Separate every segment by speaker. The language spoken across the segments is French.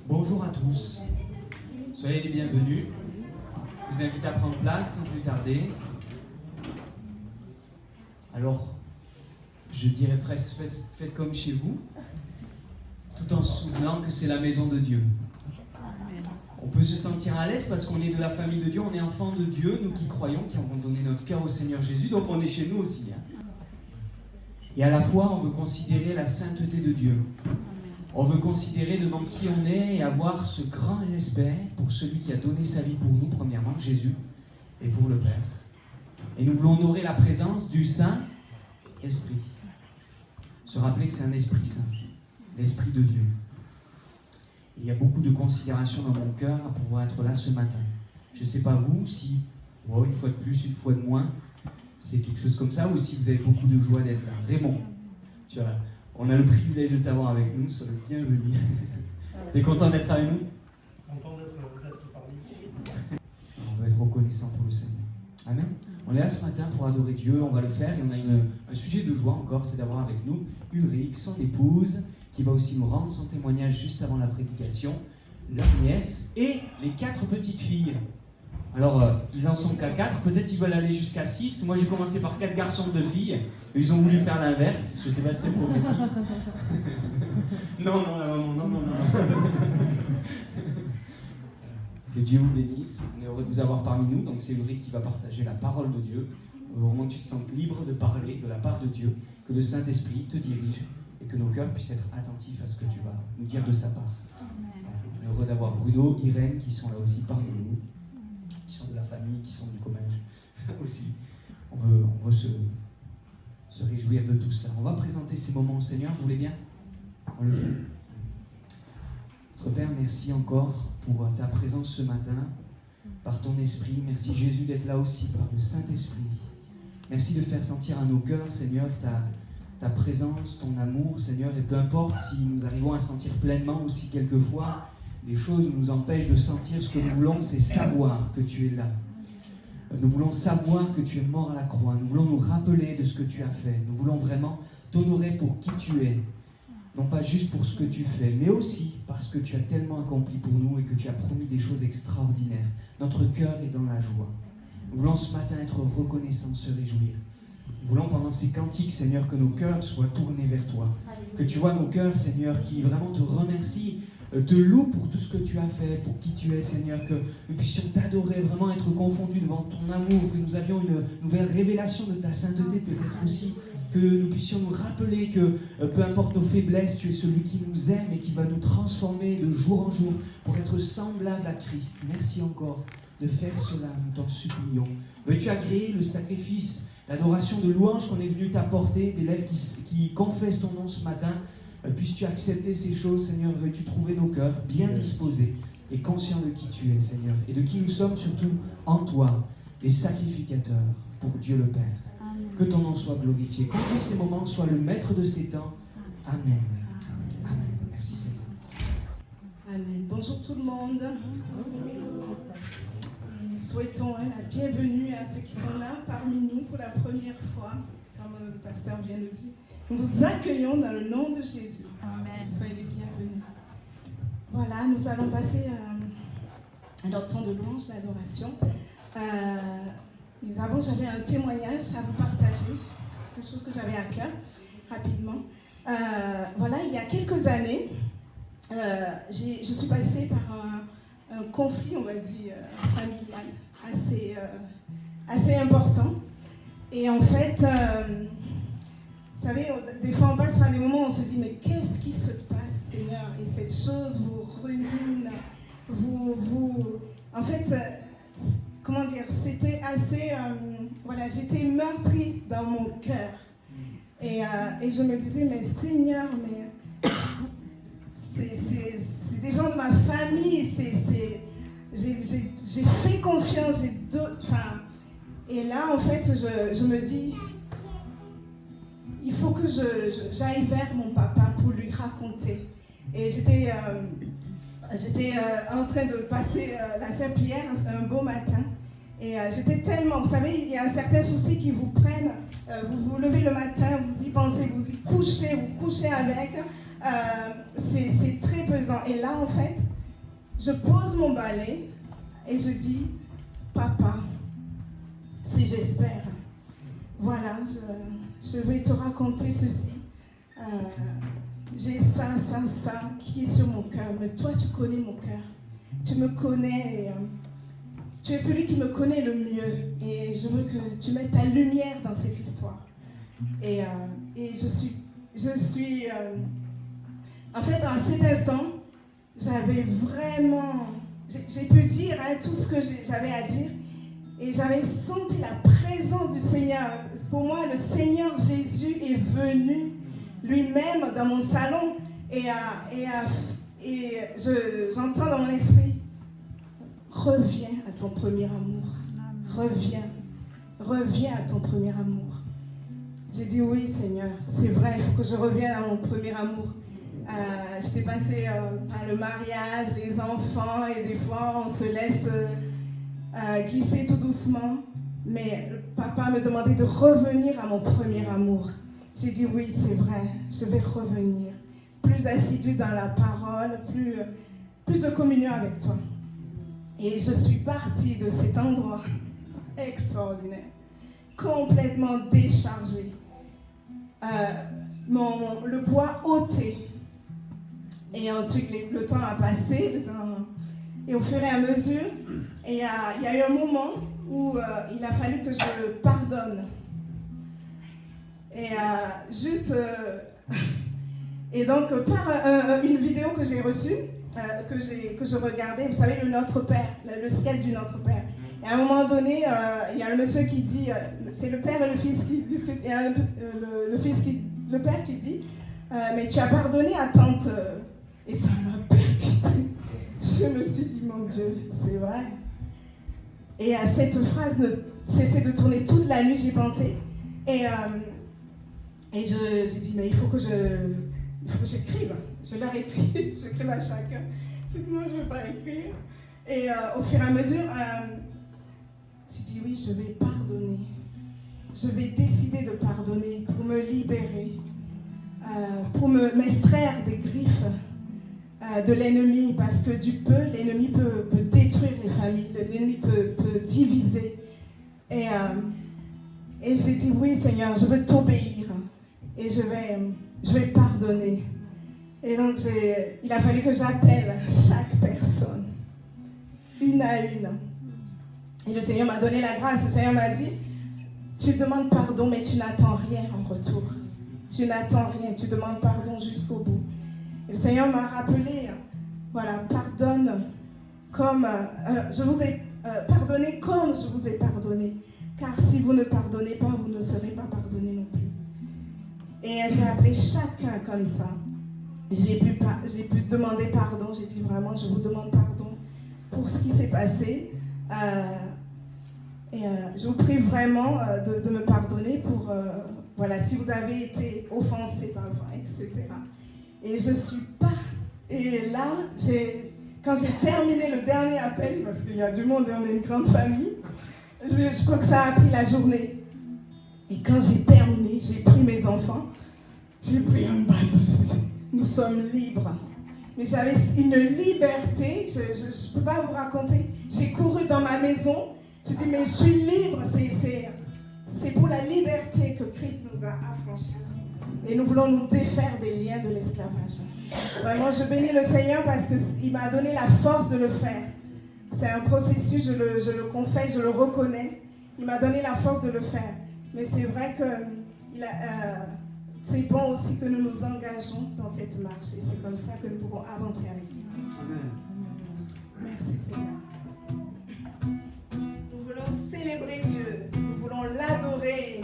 Speaker 1: Bonjour à tous, soyez les bienvenus. Je vous invite à prendre place sans plus tarder. Alors, je dirais presque faites comme chez vous, tout en se souvenant que c'est la maison de Dieu. On peut se sentir à l'aise parce qu'on est de la famille de Dieu, on est enfant de Dieu, nous qui croyons, qui avons donné notre cœur au Seigneur Jésus, donc on est chez nous aussi. Et à la fois, on veut considérer la sainteté de Dieu. On veut considérer devant qui on est et avoir ce grand respect pour celui qui a donné sa vie pour nous, premièrement, Jésus, et pour le Père. Et nous voulons honorer la présence du Saint-Esprit. Se rappeler que c'est un Esprit Saint, l'Esprit de Dieu. Et il y a beaucoup de considération dans mon cœur à pouvoir être là ce matin. Je ne sais pas vous, si une fois de plus, une fois de moins, c'est quelque chose comme ça, ou si vous avez beaucoup de joie d'être là. Raymond, tu vois, on a le privilège de t'avoir avec nous, sois le bienvenu. T'es content d'être avec nous?
Speaker 2: Content d'être parmi nous.
Speaker 1: On va être reconnaissant pour le Seigneur. Amen. On est là ce matin pour adorer Dieu, on va le faire, et on a un sujet de joie encore, c'est d'avoir avec nous Ulrich, son épouse, qui va aussi nous rendre son témoignage juste avant la prédication, leur nièce et les 4 petites filles. Alors, ils en sont qu'à 4, peut-être ils veulent aller jusqu'à 6. Moi, j'ai commencé par 4 garçons, 2 filles. Ils ont voulu faire l'inverse. Je ne sais pas si c'est prophétique. Non, la maman, non. Que Dieu vous bénisse. On est heureux de vous avoir parmi nous. Donc, c'est Ulrich qui va partager la parole de Dieu. Au moment où tu te sens libre de parler de la part de Dieu, que le Saint-Esprit te dirige et que nos cœurs puissent être attentifs à ce que tu vas nous dire de sa part. On est heureux d'avoir Bruno, Irène qui sont là aussi parmi nous, qui sont de la famille, qui sont du commerce aussi. On veut se réjouir de tout ça. On va présenter ces moments au Seigneur, vous voulez bien? On le fait. Notre Père, merci encore pour ta présence ce matin, par ton esprit. Merci Jésus d'être là aussi par le Saint-Esprit. Merci de faire sentir à nos cœurs, Seigneur, ta présence, ton amour, Seigneur, et peu importe si nous arrivons à sentir pleinement ou si quelquefois des choses nous empêchent de sentir, ce que nous voulons, c'est savoir que tu es là. Nous voulons savoir que tu es mort à la croix. Nous voulons nous rappeler de ce que tu as fait. Nous voulons vraiment t'honorer pour qui tu es. Non pas juste pour ce que tu fais, mais aussi parce que tu as tellement accompli pour nous et que tu as promis des choses extraordinaires. Notre cœur est dans la joie. Nous voulons ce matin être reconnaissants, se réjouir. Nous voulons pendant ces cantiques, Seigneur, que nos cœurs soient tournés vers toi. Que tu vois nos cœurs, Seigneur, qui vraiment te remercient, te louent pour tout ce que tu as fait, pour qui tu es, Seigneur, que nous puissions t'adorer, vraiment être confondus devant ton amour, que nous avions une nouvelle révélation de ta sainteté, peut-être aussi, que nous puissions nous rappeler que peu importe nos faiblesses, tu es celui qui nous aime et qui va nous transformer de jour en jour pour être semblable à Christ. Merci encore de faire cela, nous t'en supplions. Veux-tu agréer le sacrifice, l'adoration de louange qu'on est venu t'apporter, des lèvres qui confessent ton nom ce matin? Puisses-tu accepter ces choses, Seigneur, veux-tu trouver nos cœurs bien disposés et conscients de qui tu es, Seigneur, et de qui nous sommes surtout en toi, les sacrificateurs pour Dieu le Père. Amen. Que ton nom soit glorifié, qu'en ces moments soit le maître de ces temps. Amen. Amen. Merci, Seigneur.
Speaker 3: Amen. Bonjour tout le monde. Nous souhaitons la bienvenue à ceux qui sont là parmi nous pour la première fois, comme le pasteur vient de dire. Nous vous accueillons dans le nom de Jésus. Amen. Soyez les bienvenus. Voilà, nous allons passer à notre temps de louange, d'adoration. J'avais un témoignage à vous partager, quelque chose que j'avais à cœur, rapidement. Voilà, il y a quelques années, je suis passée par un conflit, on va dire, familial, assez important. Et en fait, vous savez, des fois on passe par des moments où on se dit, mais qu'est-ce qui se passe, Seigneur? Et cette chose vous rumine, en fait, comment dire, c'était assez, voilà, j'étais meurtrie dans mon cœur. Et je me disais, mais Seigneur, mais c'est des gens de ma famille, j'ai fait confiance, et là, en fait, je me dis, il faut que j'aille vers mon papa pour lui raconter. Et j'étais en train de passer la Saint-Pierre un beau matin. Et j'étais tellement, vous savez, il y a un certain souci qui vous prennent. Vous vous levez le matin, vous y pensez, vous couchez avec. C'est très pesant. Et là, en fait, je pose mon balai et je dis, papa, si j'espère, voilà, je vais te raconter ceci. J'ai ça qui est sur mon cœur. Mais toi, tu connais mon cœur. Tu me connais. Tu es celui qui me connaît le mieux. Et je veux que tu mettes ta lumière dans cette histoire. Et je suis en fait, à cet instant, j'avais vraiment... J'ai pu dire tout ce que j'avais à dire. Et j'avais senti la présence du Seigneur. Pour moi, le Seigneur Jésus est venu lui-même dans mon salon. Et j'entends dans mon esprit, reviens à ton premier amour. Reviens à ton premier amour. J'ai dit oui, Seigneur, c'est vrai, il faut que je revienne à mon premier amour. J'étais passée par le mariage, les enfants, et des fois on se laisse glisser tout doucement. Mais le papa me demandait de revenir à mon premier amour. J'ai dit oui, c'est vrai, je vais revenir. Plus assidu dans la parole, plus de communion avec toi. Et je suis partie de cet endroit extraordinaire, complètement déchargée. Le poids ôté. Et ensuite, le temps a passé. Et au fur et à mesure, il y a eu un moment où il a fallu que je pardonne. Et donc, par une vidéo que j'ai reçue, que je regardais, vous savez, le Notre Père, le sketch du Notre Père. Et à un moment donné, il y a le monsieur qui dit, c'est le père et le fils qui discutent, et le père qui dit, mais tu as pardonné à tante. Et ça m'a percuté. Je me suis dit, mon Dieu, c'est vrai. Et à cette phrase ne cessait de tourner toute la nuit, j'y pensais. Et j'ai dit, mais il faut que j'écrive. Je leur écris, j'écrive à chacun. J'ai dit, non, je ne veux pas écrire. Et au fur et à mesure, j'ai dit, oui, je vais pardonner. Je vais décider de pardonner pour me libérer, pour m'extraire des griffes de l'ennemi, parce que l'ennemi peut détruire les familles, l'ennemi peut diviser. Et j'ai dit, oui, Seigneur, je veux t'obéir et je vais pardonner. Et donc, il a fallu que j'appelle chaque personne, une à une. Et le Seigneur m'a donné la grâce. Le Seigneur m'a dit, tu demandes pardon, mais tu n'attends rien en retour. Tu n'attends rien, tu demandes pardon jusqu'au bout. Et le Seigneur m'a rappelé, voilà, pardonne comme je vous ai pardonné comme je vous ai pardonné. Car si vous ne pardonnez pas, vous ne serez pas pardonné non plus. Et j'ai appelé chacun comme ça. J'ai pu demander pardon. J'ai dit vraiment, je vous demande pardon pour ce qui s'est passé. Je vous prie vraiment de me pardonner pour, voilà, si vous avez été offensé par moi, etc. Et je suis pas. Et là, quand j'ai terminé le dernier appel, parce qu'il y a du monde et on est une grande famille, je crois que ça a pris la journée. Et quand j'ai terminé, j'ai pris mes enfants, j'ai pris un bateau, je disais, nous sommes libres. Mais j'avais une liberté, je ne peux pas vous raconter. J'ai couru dans ma maison, j'ai dit, mais je suis libre, c'est pour la liberté que Christ nous a affranchis. Et nous voulons nous défaire des liens de l'esclavage. Vraiment, je bénis le Seigneur parce qu'il m'a donné la force de le faire. C'est un processus, je le confesse, je le reconnais. Il m'a donné la force de le faire. Mais c'est vrai que c'est bon aussi que nous nous engageons dans cette marche. Et c'est comme ça que nous pouvons avancer avec lui. Merci Seigneur. Nous voulons célébrer Dieu. Nous voulons l'adorer.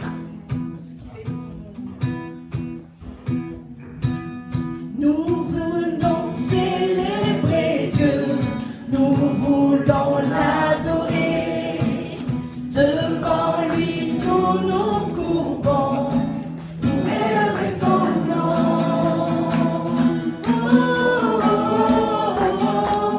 Speaker 4: Nous voulons célébrer Dieu, nous voulons l'adorer. Devant lui, nous nous courbons, nous élevons son nom. Oh, oh, oh, oh.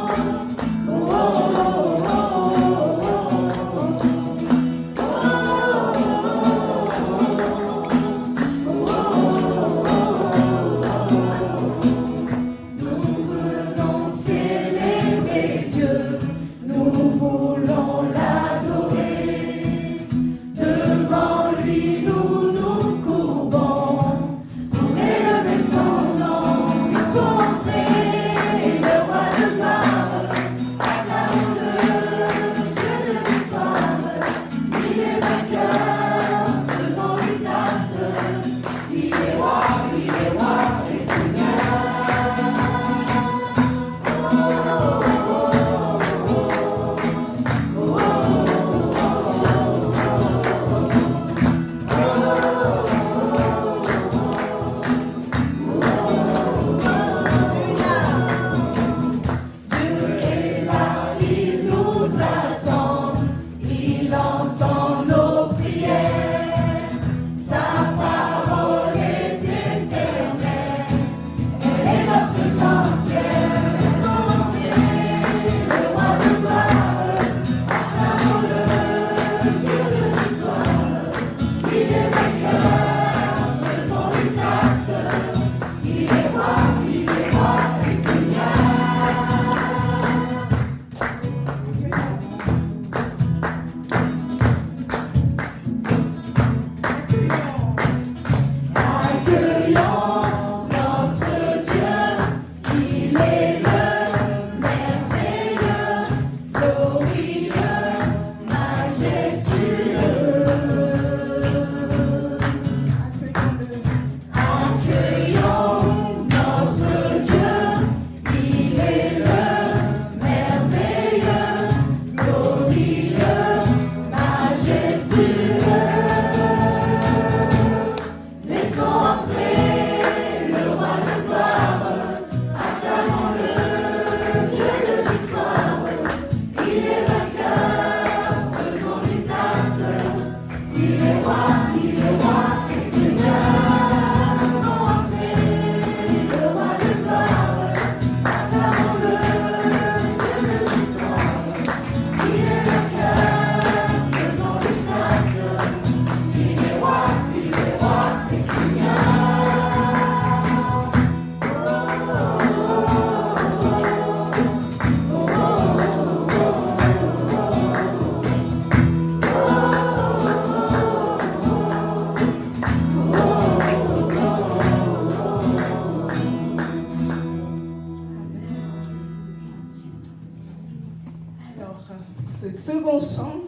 Speaker 3: ce second chant.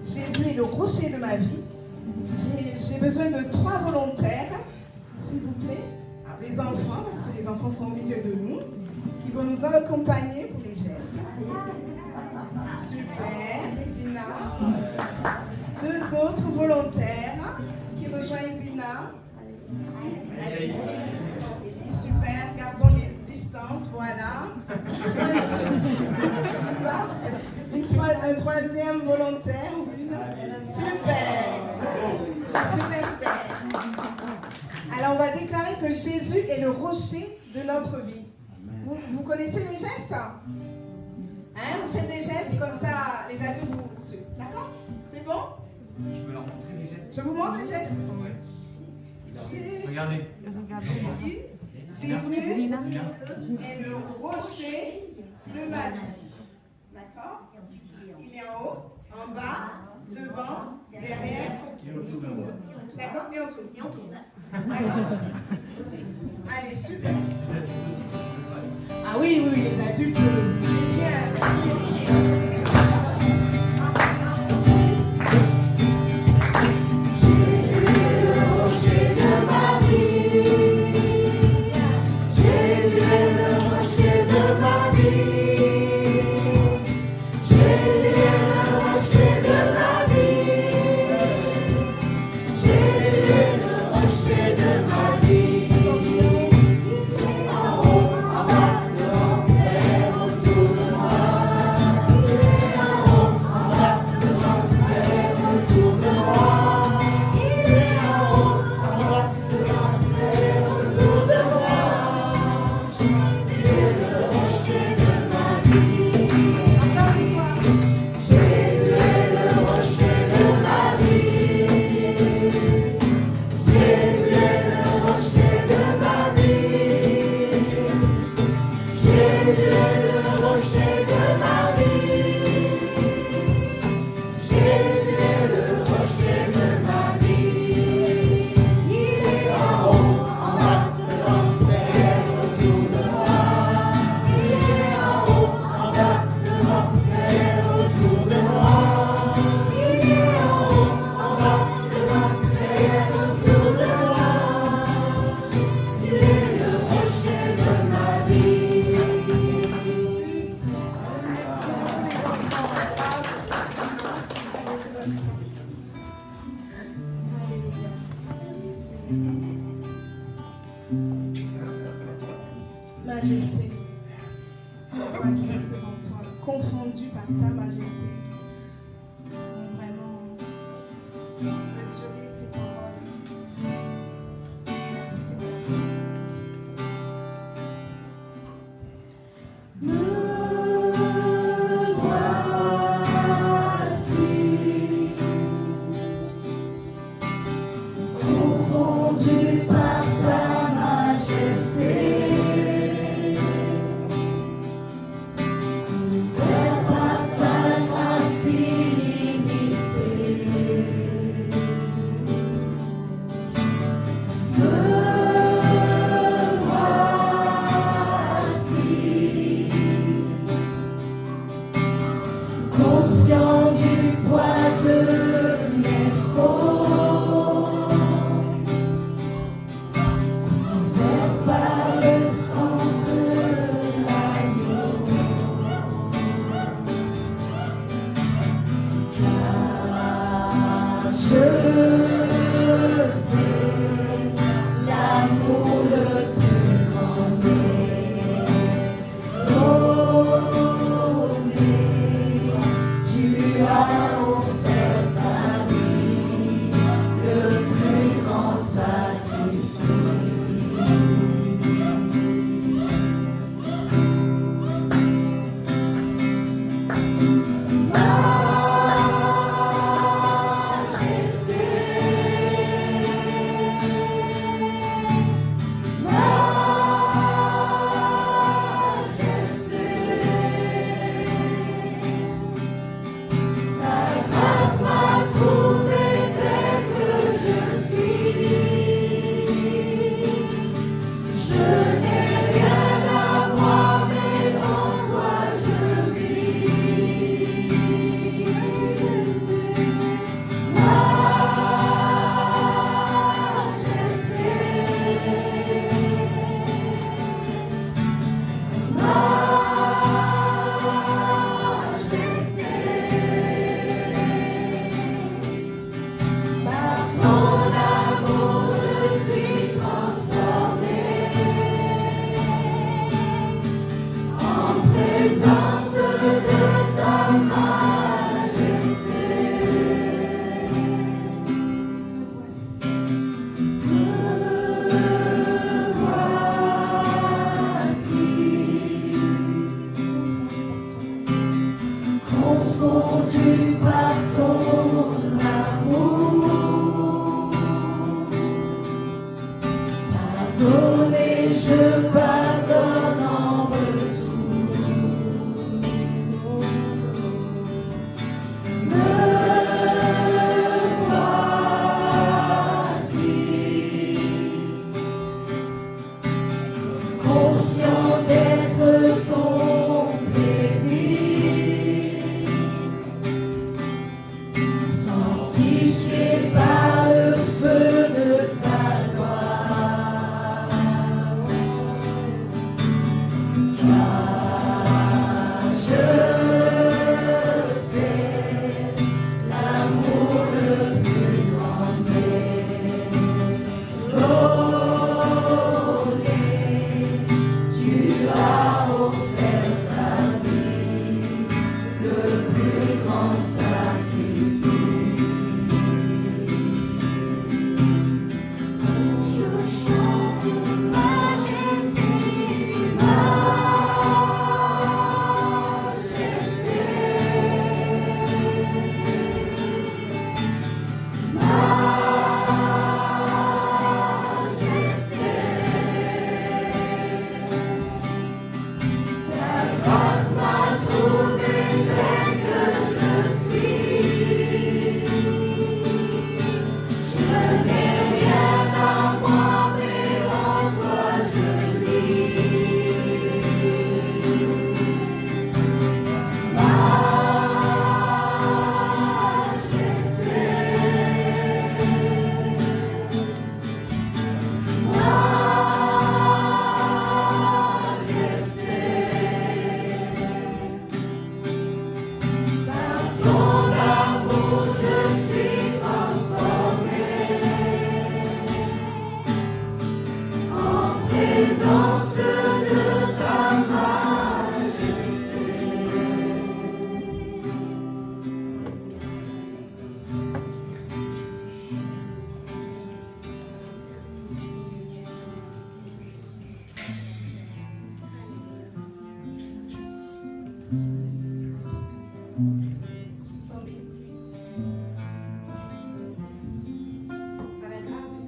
Speaker 3: Jésus est le rocher de ma vie. J'ai besoin de 3 volontaires, s'il vous plaît, des enfants, parce que les enfants sont au milieu de nous, qui vont nous accompagner pour les gestes. Super, Zina. 2 autres volontaires qui rejoignent Zina. Allez-y. Élie, super, gardons les distances, voilà. Un 3e volontaire ou une. Super. Super. Alors on va déclarer que Jésus est le rocher de notre vie. Vous connaissez les gestes? Vous faites des gestes comme ça, les adultes vous suivent. D'accord? C'est bon?
Speaker 1: Je peux leur montrer les gestes?
Speaker 3: Je vous montre les gestes?
Speaker 1: Ouais. Regardez.
Speaker 3: Jésus est le rocher de ma vie. D'accord? Il est en haut, en bas, devant, derrière et tout autour. D'accord? Et on tourne. D'accord? Allez, super. Ah oui, les adultes, c'est bien. Jésus est le rocher de ma vie. Jésus est le rocher de ma vie. Jésus est le rocher de ma vie. Jésus est le rocher de ma vie. En haut, en bas, devant, derrière, autour de moi. Il est en haut, en bas, devant, derrière, autour de moi. Il est en haut, en bas, devant, derrière, autour de moi. Jésus est le rocher de ma vie. Encore une fois. Jésus est le rocher de ma vie. Jésus est le rocher de ma vie. Jésus est le rocher de ma vie. Jésus est le rocher de ma vie. Il est en haut, en bas, devant, derrière, autour de moi. Il est en haut, en bas, devant, derrière, autour de moi. Il est en haut, en bas, devant, derrière, autour de moi. Il est le rocher de ma vie. Majesté, voici devant toi, confondu par ta majesté. Vraiment mesurer ces paroles. Merci Seigneur. Me voici confondu par ta majesté. Couvert par ta grâce illimitée. Me voici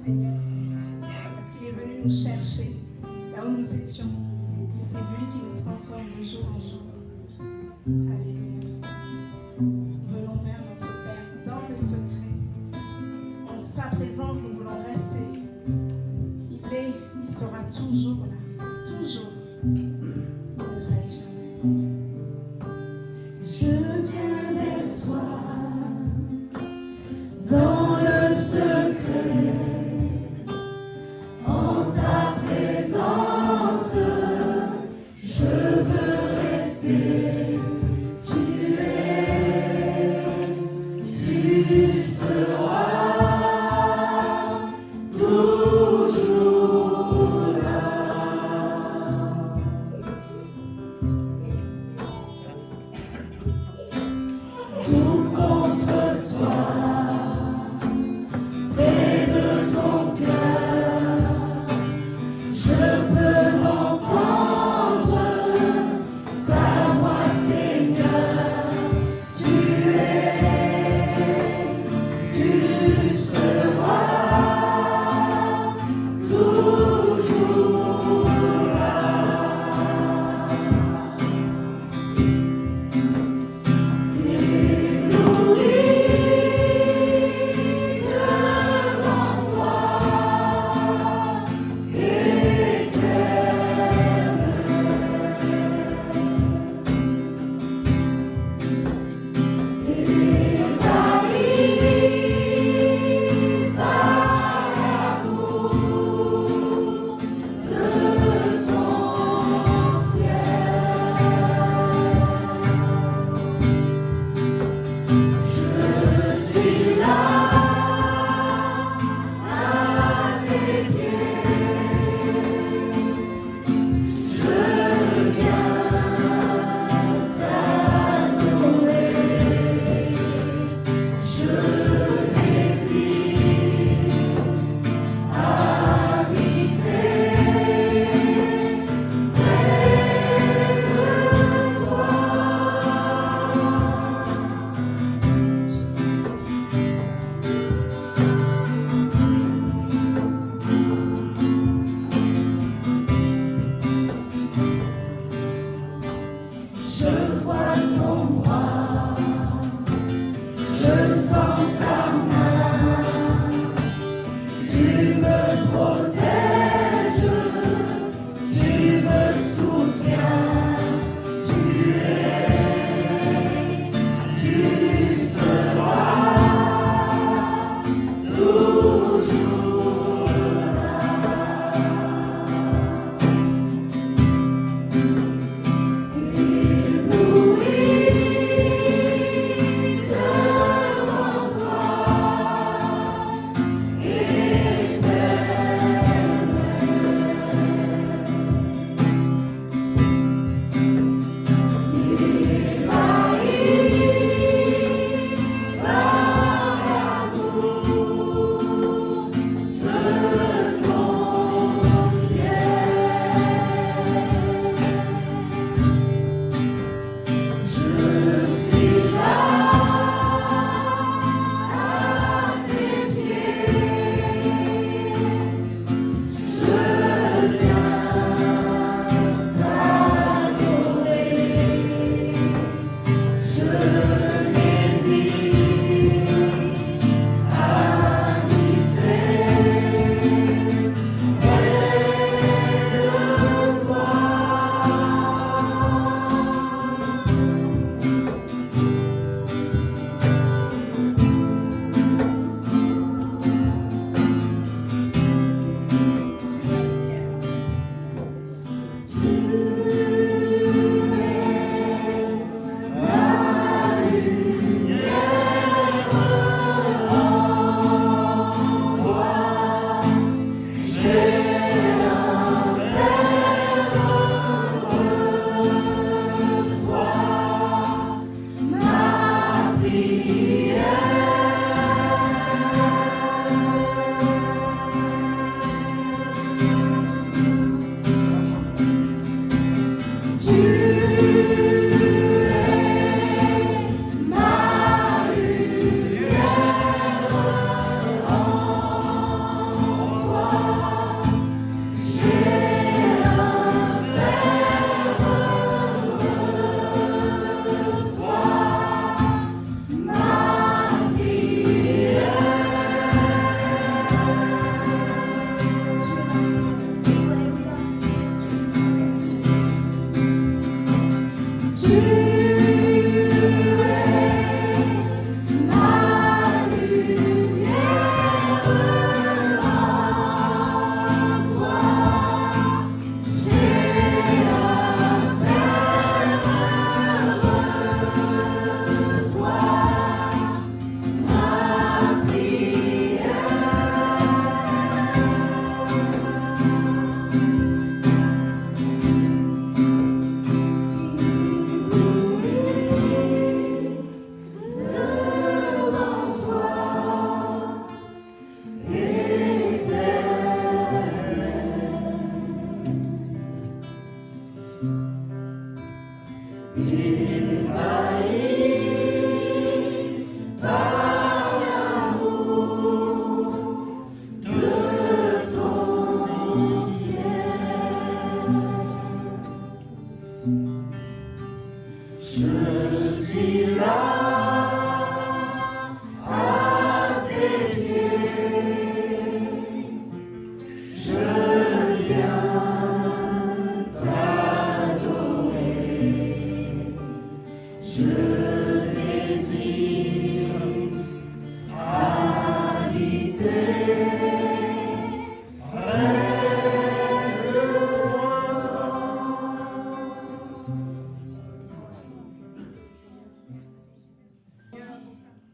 Speaker 3: Seigneur, parce qu'il est venu nous chercher là où nous étions. Et c'est lui qui nous transforme de jour en jour. Alléluia. Venons vers notre Père dans le secret. En sa présence, nous voulons rester. Il sera toujours là. Toujours. Il ne faille jamais.
Speaker 4: Je viens vers toi dans le secret. En ta présence, je veux rester. Tu seras toujours là. Tout contre toi, près de ton cœur, je peux entendre ta voix, Seigneur. Tu seras toujours là.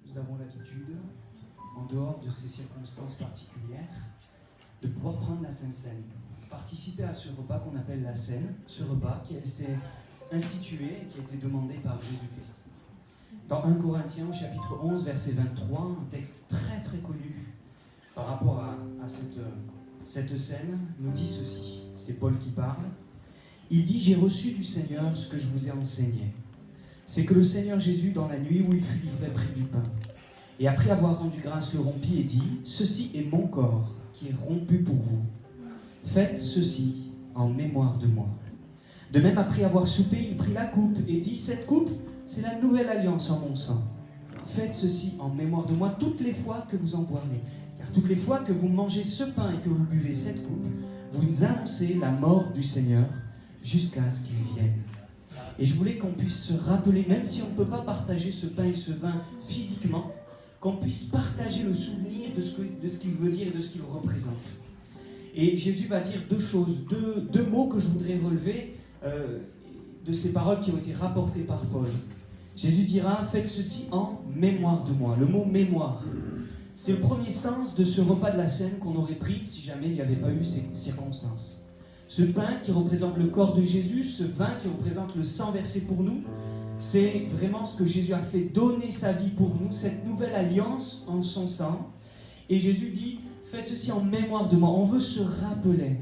Speaker 1: Nous avons l'habitude, en dehors de ces circonstances particulières, de pouvoir prendre la Sainte Seine, participer à ce repas qu'on appelle la Seine, ce repas qui a été institué et qui a été demandé par Jésus-Christ. Dans 1 Corinthiens, chapitre 11, verset 23, un texte très très connu par rapport à cette scène, nous dit ceci. C'est Paul qui parle. Il dit « J'ai reçu du Seigneur ce que je vous ai enseigné. C'est que le Seigneur Jésus, dans la nuit où il fut livré, prit du pain. Et après avoir rendu grâce, le rompit et dit « Ceci est mon corps qui est rompu pour vous. Faites ceci en mémoire de moi. » De même, après avoir soupé, il prit la coupe et dit « Cette coupe, c'est la nouvelle alliance en mon sang. faites ceci en mémoire de moi toutes les fois que vous en boirez. Car toutes les fois que vous mangez ce pain et que vous buvez cette coupe, vous annoncez la mort du Seigneur jusqu'à ce qu'il vienne. Et je voulais qu'on puisse se rappeler, même si on ne peut pas partager ce pain et ce vin physiquement, qu'on puisse partager le souvenir de ce qu'il veut dire et de ce qu'il représente. Et Jésus va dire deux choses, deux mots que je voudrais relever de ces paroles qui ont été rapportées par Paul. Jésus dira « Faites ceci en mémoire de moi ». Le mot « mémoire », c'est le premier sens de ce repas de la Seine qu'on aurait pris si jamais il n'y avait pas eu ces circonstances. Ce pain qui représente le corps de Jésus, ce vin qui représente le sang versé pour nous, c'est vraiment ce que Jésus a fait, donner sa vie pour nous, cette nouvelle alliance en son sang. Et Jésus dit, faites ceci en mémoire de moi. On veut se rappeler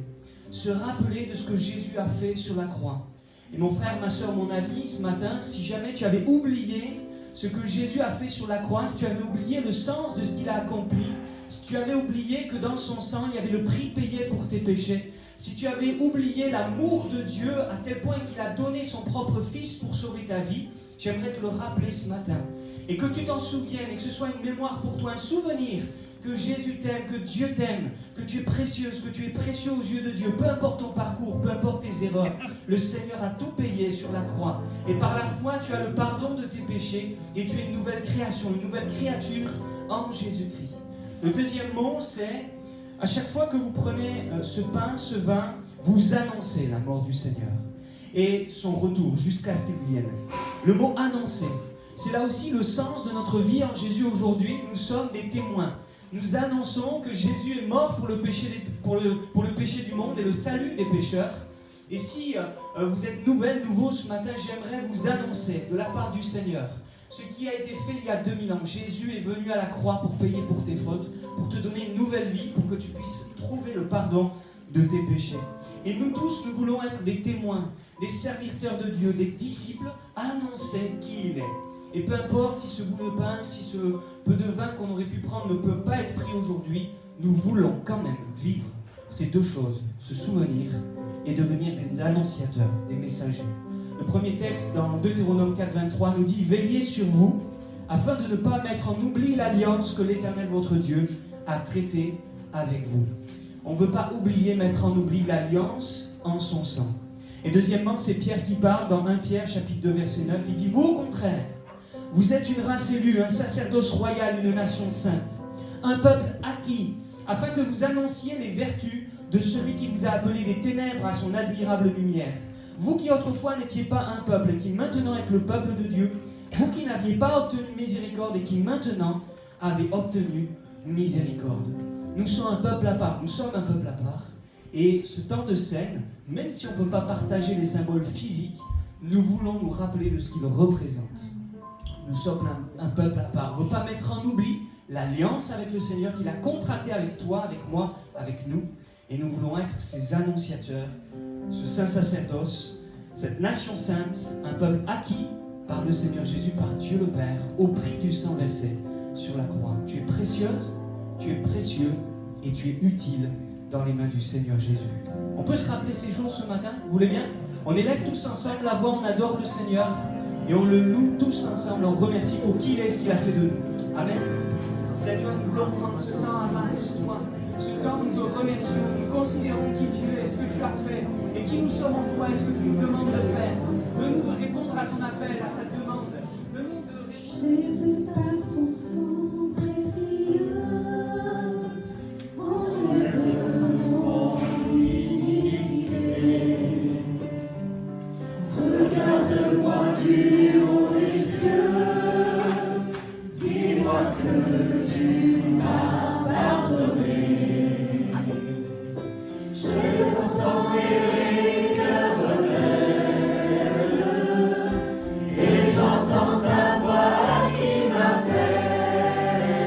Speaker 1: de ce que Jésus a fait sur la croix. Et mon frère, ma soeur, mon ami, ce matin, si jamais tu avais oublié ce que Jésus a fait sur la croix, si tu avais oublié le sens de ce qu'il a accompli, si tu avais oublié que dans son sang, il y avait le prix payé pour tes péchés, si tu avais oublié l'amour de Dieu à tel point qu'il a donné son propre Fils pour sauver ta vie, j'aimerais te le rappeler ce matin. Et que tu t'en souviennes et que ce soit une mémoire pour toi, un souvenir que Jésus t'aime, que Dieu t'aime, que tu es précieuse, que tu es précieux aux yeux de Dieu. Peu importe ton parcours, peu importe tes erreurs, le Seigneur a tout payé sur la croix. Et par la foi, tu as le pardon de tes péchés et tu es une nouvelle création, une nouvelle créature en Jésus-Christ. Le deuxième mot, c'est à chaque fois que vous prenez ce pain, ce vin, vous annoncez la mort du Seigneur et son retour jusqu'à ce qu'il vienne. Le mot annoncer, c'est là aussi le sens de notre vie en Jésus aujourd'hui. Nous sommes des témoins. Nous annonçons que Jésus est mort pour le péché du monde et le salut des pécheurs. Et si vous êtes nouveau ce matin, j'aimerais vous annoncer de la part du Seigneur ce qui a été fait il y a 2000 ans. Jésus est venu à la croix pour payer pour tes fautes, pour te donner une nouvelle vie, pour que tu puisses trouver le pardon de tes péchés. Et nous tous, nous voulons être des témoins, des serviteurs de Dieu, des disciples, annoncer qui il est. Et peu importe si ce bout de pain, si ce peu de vin qu'on aurait pu prendre ne peuvent pas être pris aujourd'hui, nous voulons quand même vivre ces deux choses, se souvenir et devenir des annonciateurs, des messagers. Le premier texte dans Deutéronome 4,23 nous dit « Veillez sur vous, afin de ne pas mettre en oubli l'alliance que l'Éternel votre Dieu a traitée avec vous. » On ne veut pas oublier, mettre en oubli l'alliance en son sang. Et deuxièmement, c'est Pierre qui parle dans 1 Pierre chapitre 2 verset 9. Il dit « Vous au contraire, vous êtes une race élue, un sacerdoce royal, une nation sainte, un peuple acquis, afin que vous annonciez les vertus de celui qui vous a appelé des ténèbres à son admirable lumière. Vous qui autrefois n'étiez pas un peuple, et qui maintenant êtes le peuple de Dieu, vous qui n'aviez pas obtenu miséricorde et qui maintenant avez obtenu miséricorde. » Nous sommes un peuple à part, et ce temps de scène, même si on ne peut pas partager les symboles physiques, nous voulons nous rappeler de ce qu'il représente. Nous sommes un peuple à part. On ne veut pas mettre en oubli l'alliance avec le Seigneur qu'il a contractée avec toi, avec moi, avec nous. Et nous voulons être ces annonciateurs, ce saint sacerdoce, cette nation sainte, un peuple acquis par le Seigneur Jésus, par Dieu le Père, au prix du sang versé sur la croix. Tu es précieuse, tu es précieux et tu es utile dans les mains du Seigneur Jésus. On peut se rappeler ces jours ce matin, vous voulez bien? On élève tous ensemble la voix, on adore le Seigneur. Et on le loue tous ensemble, on remercie pour qui il est, ce qu'il a fait de nous. Amen. Seigneur, nous voulons prendre ce temps à marcher sur toi. Ce temps où nous te remercions, nous considérons qui tu es, ce que tu as fait, et qui nous sommes en toi, et ce que tu nous demandes de faire. De nous de répondre à ton appel, à ta demande. De nous de répondre.
Speaker 4: Jésus, par ton sang précieux, enlève-nous en humilité. Regarde-moi du haut des cieux, dis-moi que tu m'as pardonné. Je l'entends et les cœurs rebelles, et j'entends ta voix qui m'appelle.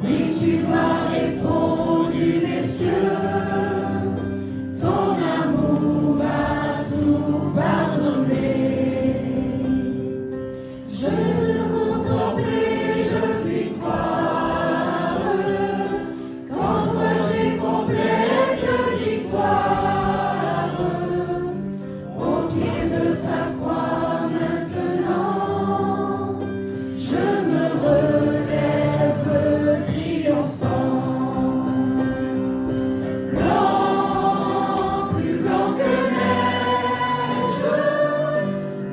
Speaker 4: Oui, tu m'as répondu des cieux. Ton amour m'a tout pardonné. Je te contemplais, je puis croire qu'en toi j'ai complète victoire. Au pied de ta croix maintenant, je me relève triomphant. Blanc, plus blanc que neige,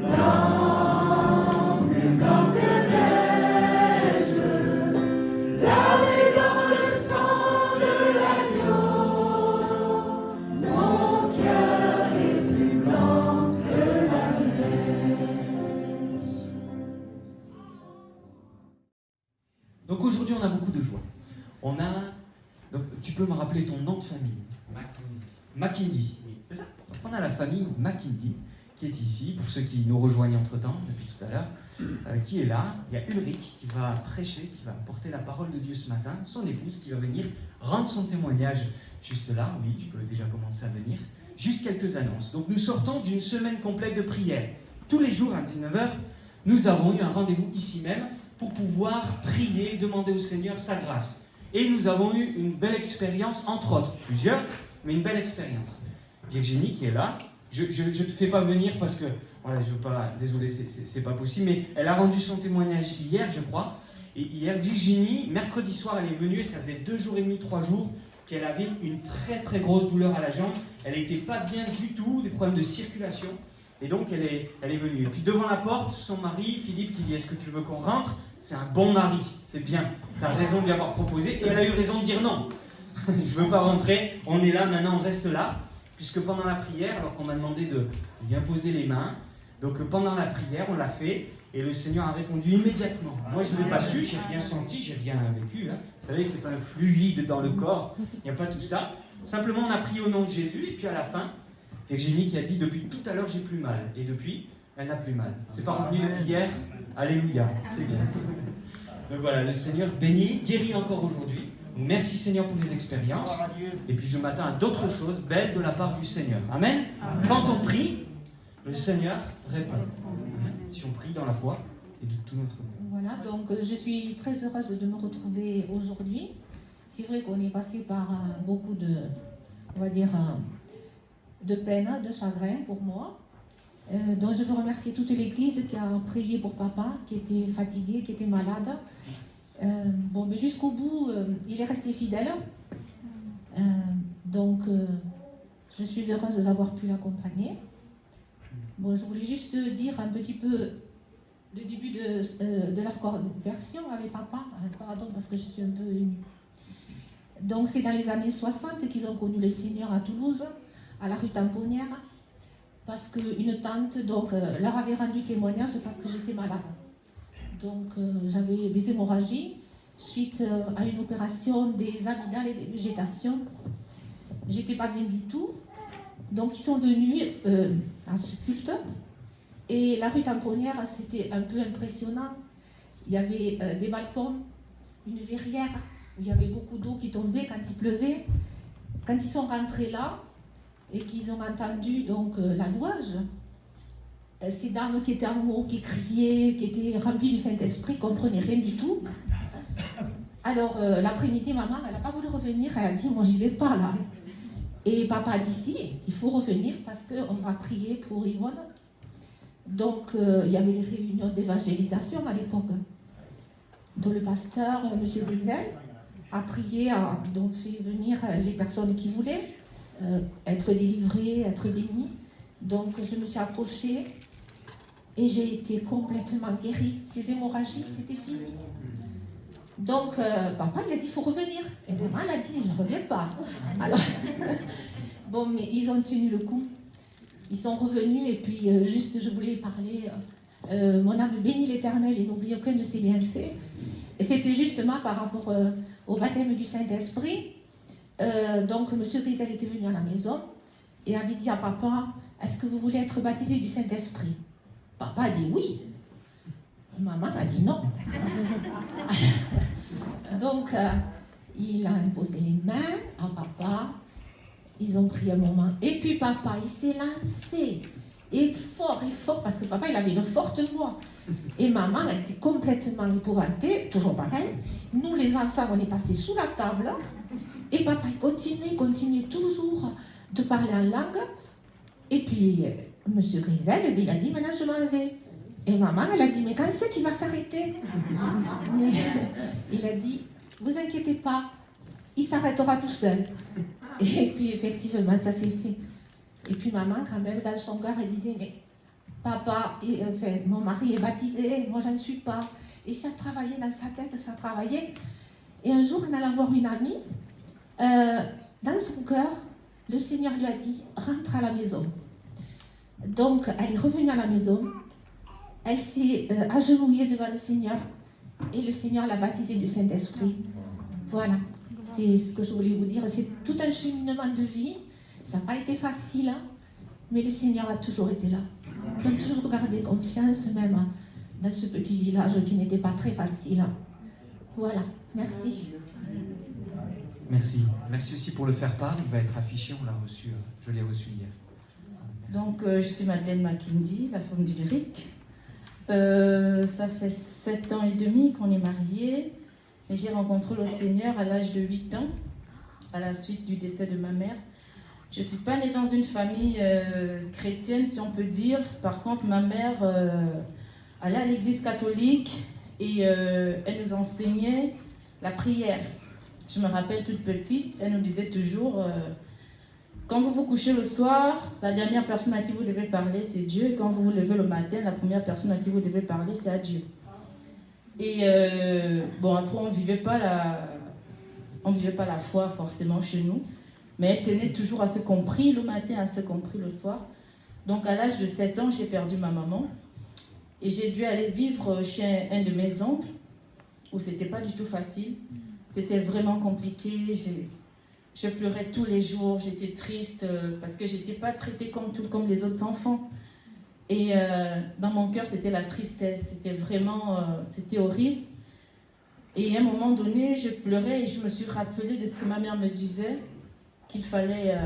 Speaker 4: blanc, plus blanc que neige, lavé dans le sang de l'agneau, mon cœur est plus blanc que la neige.
Speaker 1: Donc aujourd'hui, on a beaucoup de joie. Donc, tu peux me rappeler ton nom de famille? Mackindy. C'est ça? Donc, on a la famille Mackindy qui est ici, pour ceux qui nous rejoignent entre-temps, depuis tout à l'heure, qui est là. Il y a Ulrich qui va prêcher, qui va porter la parole de Dieu ce matin, son épouse qui va venir rendre son témoignage juste là. Oui, tu peux déjà commencer à venir. Juste quelques annonces. Donc nous sortons d'une semaine complète de prière. Tous les jours à 19h, nous avons eu un rendez-vous ici même pour pouvoir prier, demander au Seigneur sa grâce. Et nous avons eu une belle expérience, entre autres, plusieurs, mais une belle expérience. Virginie qui est là, je ne te fais pas venir parce que, voilà, je veux pas, désolé, c'est pas possible, mais elle a rendu son témoignage hier, je crois. Et hier, Virginie, mercredi soir, elle est venue, et ça faisait 2 jours et demi, 3 jours, qu'elle avait une très très grosse douleur à la jambe. Elle n'était pas bien du tout, des problèmes de circulation. Et donc, elle est venue. Et puis, devant la porte, son mari, Philippe, qui dit « Est-ce que tu veux qu'on rentre ?» C'est un bon mari, c'est bien. Tu as raison de lui avoir proposé. Et elle a eu raison de dire non. Je ne veux pas rentrer, on est là, maintenant on reste là. Puisque pendant la prière, alors qu'on m'a demandé de lui imposer les mains, donc pendant la prière, on l'a fait. Et le Seigneur a répondu immédiatement. Moi, je ne l'ai pas su, j'ai rien senti, j'ai rien vécu. Hein. Vous savez, c'est pas un fluide dans le corps. Il n'y a pas tout ça. Simplement, on a prié au nom de Jésus. Et puis à la fin, Virginie qui a dit, depuis tout à l'heure, j'ai plus mal. Et depuis, elle n'a plus mal. C'est pas revenu depuis hier. Alléluia, c'est bien. Donc voilà, le Seigneur bénit, guérit encore aujourd'hui. Merci Seigneur pour les expériences. Et puis je m'attends à d'autres choses belles de la part du Seigneur. Amen. Quand on prie, le Seigneur répond. Si on prie dans la foi et de tout notre cœur.
Speaker 5: Voilà, donc je suis très heureuse de me retrouver aujourd'hui. C'est vrai qu'on est passé par beaucoup de, on va dire, de peine, de chagrin pour moi. Donc je veux remercier toute l'Église qui a prié pour papa, qui était fatigué, qui était malade. Bon, mais jusqu'au bout, il est resté fidèle. Donc je suis heureuse d'avoir pu l'accompagner. Bon, je voulais juste dire un petit peu le début de leur conversion avec papa. Pardon, parce que je suis un peu émue. Donc c'est dans les années 60 qu'ils ont connu le Seigneur à Toulouse, à la rue Tamponnière. Parce qu'une tante donc, leur avait rendu témoignage parce que j'étais malade. Donc j'avais des hémorragies suite à une opération des amygdales et des végétations. J'étais pas bien du tout. Donc ils sont venus à ce culte. Et la rue Tamponnière, c'était un peu impressionnant. Il y avait des balcons, une verrière où il y avait beaucoup d'eau qui tombait quand il pleuvait. Quand ils sont rentrés là, et qu'ils ont entendu donc la louange, ces dames qui étaient en haut, qui criaient, qui étaient remplies du Saint-Esprit, ne comprenaient rien du tout. Alors l'après-midi, maman, elle n'a pas voulu revenir, elle a dit, moi j'y vais pas là. Et papa a dit, si, il faut revenir parce qu'on va prier pour Yvonne. Donc il y avait les réunions d'évangélisation à l'époque, dont le pasteur, M. Brizel, a prié, a donc fait venir les personnes qui voulaient. Être délivrée, être bénie. Donc je me suis approchée et j'ai été complètement guérie. Ces hémorragies, c'était fini. Donc papa il a dit il faut revenir. Et maman elle a dit je ne reviens pas. Alors bon, mais ils ont tenu le coup. Ils sont revenus et puis juste je voulais parler. Mon âme bénit l'Éternel et n'oublie aucun de ses bienfaits. Et c'était justement par rapport au baptême du Saint-Esprit. Donc, M. Grisel était venu à la maison et avait dit à papa, est-ce que vous voulez être baptisé du Saint-Esprit? Papa a dit oui. Maman a dit non. Donc, il a imposé les mains à papa. Ils ont pris un moment. Et puis papa, il s'est lancé. Et fort, parce que papa, il avait une forte voix. Et maman, elle était complètement épouvantée, toujours pareil. Nous, les enfants, on est passés sous la table. Et papa, il continuait toujours de parler en langue. Et puis, monsieur Grisel, il a dit, maintenant je m'en vais. Et maman, elle a dit, mais quand c'est qu'il va s'arrêter? Mais il a dit, vous inquiétez pas, il s'arrêtera tout seul. Et puis, effectivement, ça s'est fait. Et puis, maman, quand même, dans son cœur, elle disait, mais papa, mon mari est baptisé, moi, j'en suis pas. Et ça travaillait dans sa tête, ça travaillait. Et un jour, en allant voir une amie, dans son cœur, le Seigneur lui a dit, rentre à la maison. Donc, elle est revenue à la maison, elle s'est agenouillée devant le Seigneur, et le Seigneur l'a baptisée du Saint-Esprit. Voilà, c'est ce que je voulais vous dire. C'est tout un cheminement de vie, ça n'a pas été facile, hein, mais le Seigneur a toujours été là. Il a toujours gardé confiance, même dans ce petit village qui n'était pas très facile. Voilà, merci.
Speaker 1: Merci. Merci aussi pour le faire-part. Il va être affiché, on l'a reçu, je l'ai reçu hier. Merci.
Speaker 6: Donc, je suis Madeleine Makindi, la femme du lyrique. Ça fait 7 ans et demi qu'on est mariés. Mais j'ai rencontré le Seigneur à l'âge de 8 ans, à la suite du décès de ma mère. Je ne suis pas née dans une famille chrétienne, si on peut dire. Par contre, ma mère allait à l'église catholique et elle nous enseignait la prière. Je me rappelle toute petite, elle nous disait toujours, quand vous vous couchez le soir, la dernière personne à qui vous devez parler, c'est Dieu. Et quand vous vous levez le matin, la première personne à qui vous devez parler, c'est à Dieu. Et bon, après, on ne vivait pas la foi forcément chez nous. Mais elle tenait toujours à ce qu'on prie le matin, à ce qu'on prie le soir. Donc, à l'âge de 7 ans, j'ai perdu ma maman. Et j'ai dû aller vivre chez un de mes oncles, où ce n'était pas du tout facile. C'était vraiment compliqué. Je pleurais tous les jours. J'étais triste parce que je n'étais pas traitée comme les autres enfants. Et dans mon cœur, c'était la tristesse. C'était vraiment... c'était horrible. Et à un moment donné, je pleurais et je me suis rappelée de ce que ma mère me disait, qu'il fallait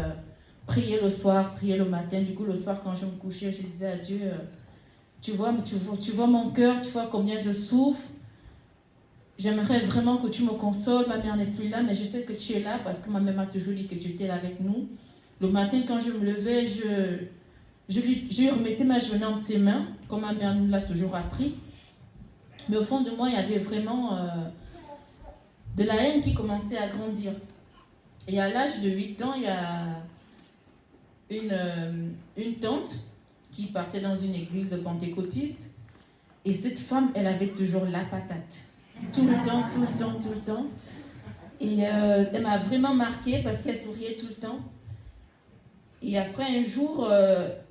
Speaker 6: prier le soir, prier le matin. Du coup, le soir, quand je me couchais, je disais à Dieu, tu vois mon cœur, tu vois combien je souffre. J'aimerais vraiment que tu me consoles. Ma mère n'est plus là, mais je sais que tu es là parce que ma mère m'a toujours dit que tu étais là avec nous. Le matin, quand je me levais, je lui remettais ma journée entre ses mains, comme ma mère nous l'a toujours appris. Mais au fond de moi, il y avait vraiment de la haine qui commençait à grandir. Et à l'âge de 8 ans, il y a une tante qui partait dans une église de pentecôtiste. Et cette femme, elle avait toujours la patate. Tout le temps. Et elle m'a vraiment marquée parce qu'elle souriait tout le temps. Et après, un jour,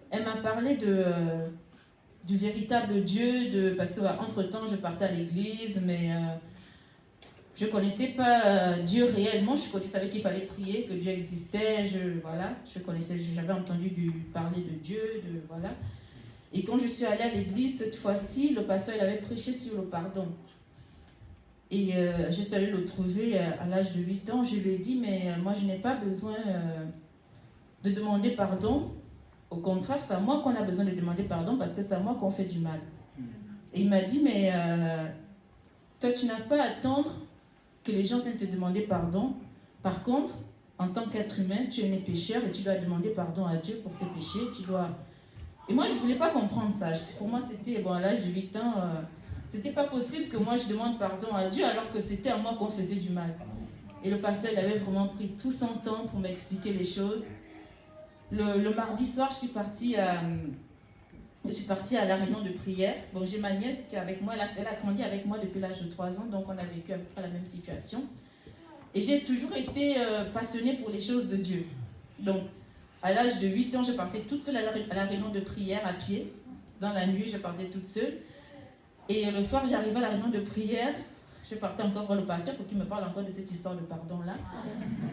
Speaker 6: elle m'a parlé du véritable Dieu, parce qu'entre-temps, je partais à l'église, mais je ne connaissais pas Dieu réellement. Je savais qu'il fallait prier, que Dieu existait. J'avais entendu parler de Dieu, voilà. Et quand je suis allée à l'église, cette fois-ci, le pasteur il avait prêché sur le pardon. Et je suis allée le trouver à l'âge de 8 ans. Je lui ai dit, mais moi, je n'ai pas besoin de demander pardon. Au contraire, c'est à moi qu'on a besoin de demander pardon parce que c'est à moi qu'on fait du mal. Et il m'a dit, mais toi, tu n'as pas à attendre que les gens viennent te demander pardon. Par contre, en tant qu'être humain, tu es né pécheur et tu dois demander pardon à Dieu pour tes péchés. Et moi, je ne voulais pas comprendre ça. Pour moi, c'était, à l'âge de 8 ans, c'était pas possible que moi, je demande pardon à Dieu alors que c'était à moi qu'on faisait du mal. Et le pasteur, il avait vraiment pris tout son temps pour m'expliquer les choses. Le mardi soir, je suis partie à la réunion de prière. Bon, j'ai ma nièce qui est avec moi, elle a grandi avec moi depuis l'âge de 3 ans, donc on a vécu à peu près la même situation. Et j'ai toujours été passionnée pour les choses de Dieu. Donc, à l'âge de 8 ans, je partais toute seule à la réunion de prière à pied. Dans la nuit, je partais toute seule. Et le soir, j'arrivais à la réunion de prière. Je partais encore voir le pasteur pour qu'il me parle encore de cette histoire de pardon-là.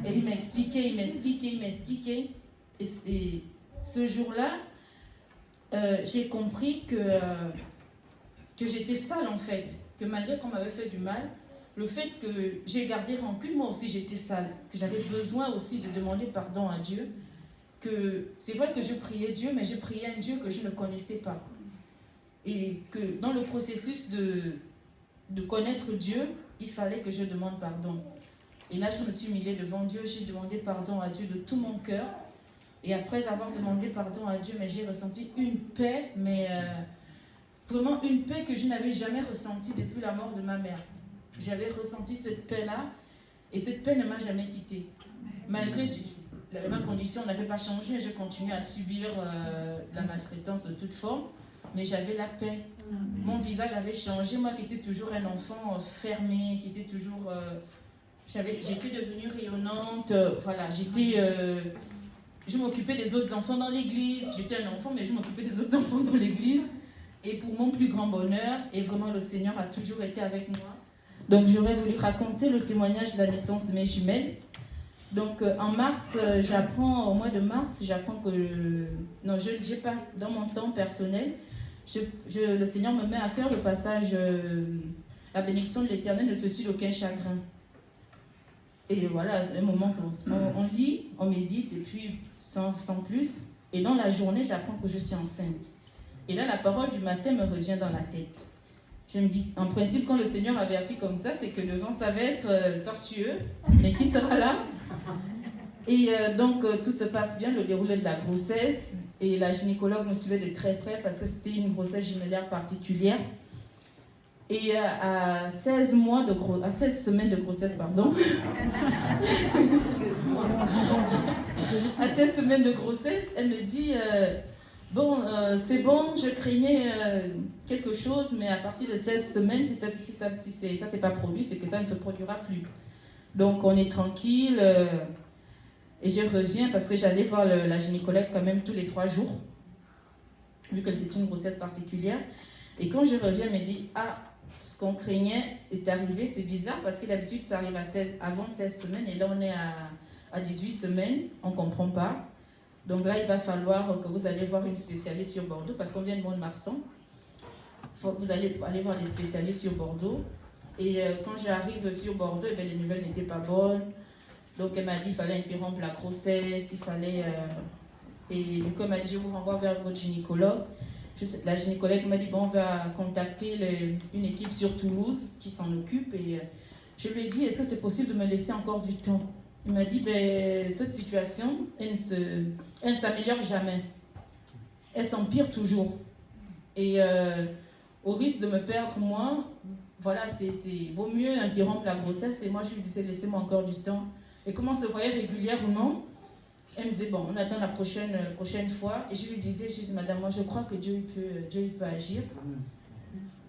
Speaker 6: Et il m'expliquait. Et ce jour-là, j'ai compris que j'étais sale en fait. Que malgré qu'on m'avait fait du mal, le fait que j'ai gardé rancune, moi aussi j'étais sale, que j'avais besoin aussi de demander pardon à Dieu, que c'est vrai que je priais Dieu, mais je priais un Dieu que je ne connaissais pas. Et que dans le processus de connaître Dieu, il fallait que je demande pardon. Et là, je me suis humiliée devant Dieu, j'ai demandé pardon à Dieu de tout mon cœur. Et après avoir demandé pardon à Dieu, mais j'ai ressenti une paix, mais vraiment une paix que je n'avais jamais ressentie depuis la mort de ma mère. J'avais ressenti cette paix-là, et cette paix ne m'a jamais quittée. Malgré ma condition n'avait pas changé, je continuais à subir la maltraitance de toute forme, mais j'avais la paix. Mon visage avait changé, moi qui étais toujours un enfant fermé, qui était toujours... j'étais devenue rayonnante, voilà, je m'occupais des autres enfants dans l'église, j'étais un enfant, mais je m'occupais des autres enfants dans l'église, et pour mon plus grand bonheur, et vraiment le Seigneur a toujours été avec moi. Donc j'aurais voulu raconter le témoignage de la naissance de mes jumelles. Donc en mars, au mois de mars, j'apprends que, non, je ne le dis pas dans mon temps personnel, le Seigneur me met à cœur le passage, la bénédiction de l'Éternel ne se suit d'aucun chagrin. Et voilà, un moment, on lit, on médite, et puis sans plus, et dans la journée, j'apprends que je suis enceinte. Et là, la parole du matin me revient dans la tête. Je me dis, en principe, quand le Seigneur avertit comme ça, c'est que le vent, ça va être tortueux, mais qui sera là? Et donc, tout se passe bien, le déroulé de la grossesse, et la gynécologue me suivait de très près parce que c'était une grossesse jumellaire particulière. Et à 16 semaines de grossesse, pardon, à 16 semaines de grossesse, elle me dit... c'est bon, je craignais quelque chose, mais à partir de 16 semaines, si ça s'est pas produit, c'est que ça ne se produira plus. Donc on est tranquille, et je reviens parce que j'allais voir la gynécologue quand même tous les 3 jours, vu que c'était une grossesse particulière. Et quand je reviens, elle me dit, ce qu'on craignait est arrivé, c'est bizarre parce que d'habitude ça arrive avant 16 semaines, et là on est à 18 semaines, on ne comprend pas. Donc là, il va falloir que vous allez voir une spécialiste sur Bordeaux, parce qu'on vient de Mont-de-Marsan. Vous allez aller voir des spécialistes sur Bordeaux. Et quand j'arrive sur Bordeaux, les nouvelles n'étaient pas bonnes. Donc elle m'a dit qu'il fallait interrompre la grossesse, il fallait... Et donc elle m'a dit, je vous renvoie vers votre gynécologue. La gynécologue m'a dit, bon, on va contacter une équipe sur Toulouse qui s'en occupe. Et je lui ai dit, est-ce que c'est possible de me laisser encore du temps? Il m'a dit, cette situation, elle ne s'améliore jamais. Elle s'empire toujours. Et au risque de me perdre, moi, voilà, vaut mieux interrompre la grossesse. Et moi, je lui disais, laissez-moi encore du temps. Et comme on se voyait régulièrement, elle me disait, bon, on attend la prochaine fois. Et je lui disais, madame, moi, je crois que Dieu il peut agir.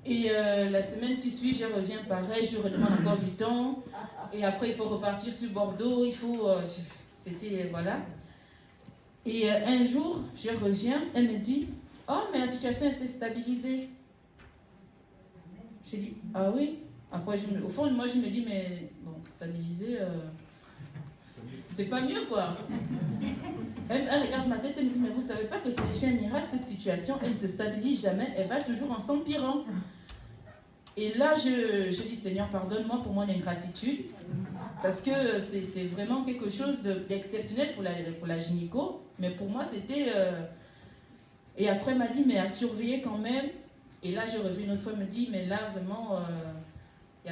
Speaker 6: Et la semaine qui suit, je reviens pareil, je redemande encore du temps. Et après, il faut repartir sur Bordeaux, c'était, voilà. Et un jour, je reviens, elle me dit, oh, mais la situation s'est stabilisée. J'ai dit, ah oui. Après, au fond de moi, je me dis, mais bon, stabilisée, c'est pas mieux, quoi. Elle regarde ma tête, elle me dit, mais vous savez pas que c'est déjà un miracle, cette situation, elle ne se stabilise jamais, elle va toujours en s'empirant. Et là, je dis, Seigneur, pardonne-moi pour mon ingratitude, parce que c'est vraiment quelque chose d'exceptionnel pour la gynéco, mais pour moi, c'était... Et après, elle m'a dit, mais à surveiller quand même. Et là, j'ai revu une autre fois, elle me dit, mais là, vraiment,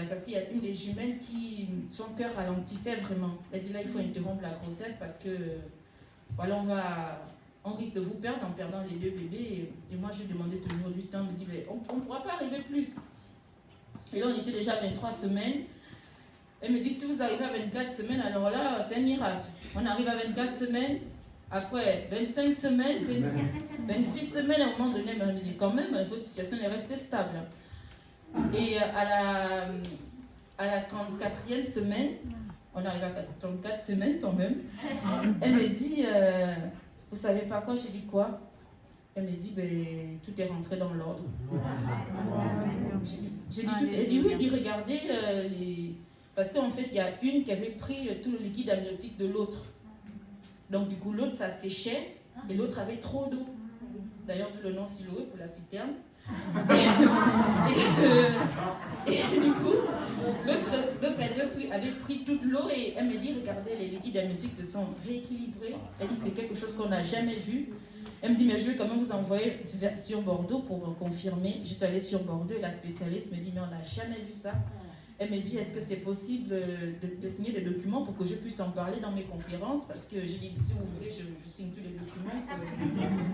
Speaker 6: parce qu'il y a une des jumelles qui, son cœur ralentissait vraiment. Elle dit, là, il faut interrompre la grossesse, parce que, voilà, on risque de vous perdre en perdant les 2 bébés. Et moi, je demandais toujours du temps, elle me dit, mais on ne pourra pas arriver plus. Et là, on était déjà à 23 semaines. Elle me dit, si vous arrivez à 24 semaines, alors là, c'est un miracle. On arrive à 24 semaines, après 25 semaines, 26 semaines, à un moment donné, elle me dit, quand même, votre situation est restée stable. Et à la 34e semaine, on arrive à 34 semaines quand même, elle me dit, vous savez pas quoi? J'ai dit quoi? Elle me dit, tout est rentré dans l'ordre. J'ai dit, tout. Elle dit, oui, il regardait, parce qu'en fait, il y a une qui avait pris tout le liquide amniotique de l'autre. Donc, du coup, l'autre, ça séchait, et l'autre avait trop d'eau. D'ailleurs, d'où le nom Siloé pour la citerne. Et du coup, l'autre avait pris toute l'eau et elle me dit, regardez, les liquides amniotiques se sont rééquilibrés. Elle dit, c'est quelque chose qu'on n'a jamais vu. Elle me dit, mais je vais quand même vous envoyer sur Bordeaux pour confirmer. Je suis allée sur Bordeaux et la spécialiste me dit, mais on n'a jamais vu ça. Elle me dit, est-ce que c'est possible de signer des documents pour que je puisse en parler dans mes conférences? Parce que je dis, si vous voulez, je signe tous les documents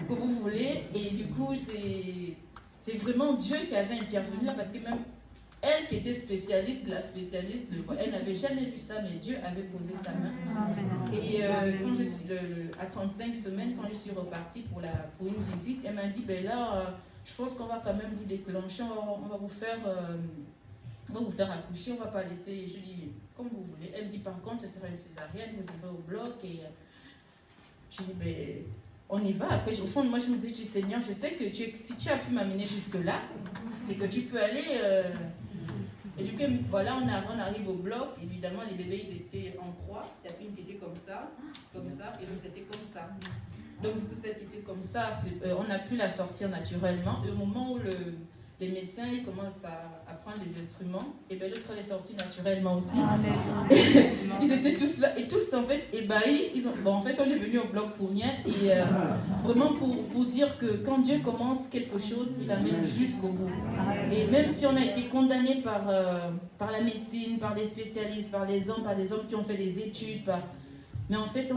Speaker 6: que vous voulez. Et du coup, c'est vraiment Dieu qui avait intervenu là, parce que même elle qui était spécialiste de la spécialiste, elle n'avait jamais vu ça, mais Dieu avait posé sa main. Et quand je suis à 35 semaines, quand je suis repartie pour une visite, elle m'a dit, ben là, je pense qu'on va quand même vous déclencher, on va vous faire accoucher, on ne va pas laisser. Je dis, comme vous voulez. Elle me dit, par contre, ce sera une césarienne, vous irez au bloc. Et je dis, ben, on y va. Après, au fond de moi, je me dis, Seigneur, je sais que si tu as pu m'amener jusque-là, c'est que tu peux aller. Et du coup, voilà, on arrive au bloc. Évidemment, les bébés, ils étaient en croix. Il y a une qui était comme ça, et l'autre était comme ça. Donc, du coup, celle qui était comme ça, on a pu la sortir naturellement. Et au moment où les médecins ils commencent à prendre les instruments, et bien l'autre elle est sortie naturellement aussi. Ils étaient tous là, et tous en fait ébahis. En fait, on est venu au bloc pour rien. Et vraiment pour dire que quand Dieu commence quelque chose, il amène jusqu'au bout. Et même si on a été condamné par la médecine, par des spécialistes, par des hommes qui ont fait des études, mais en fait,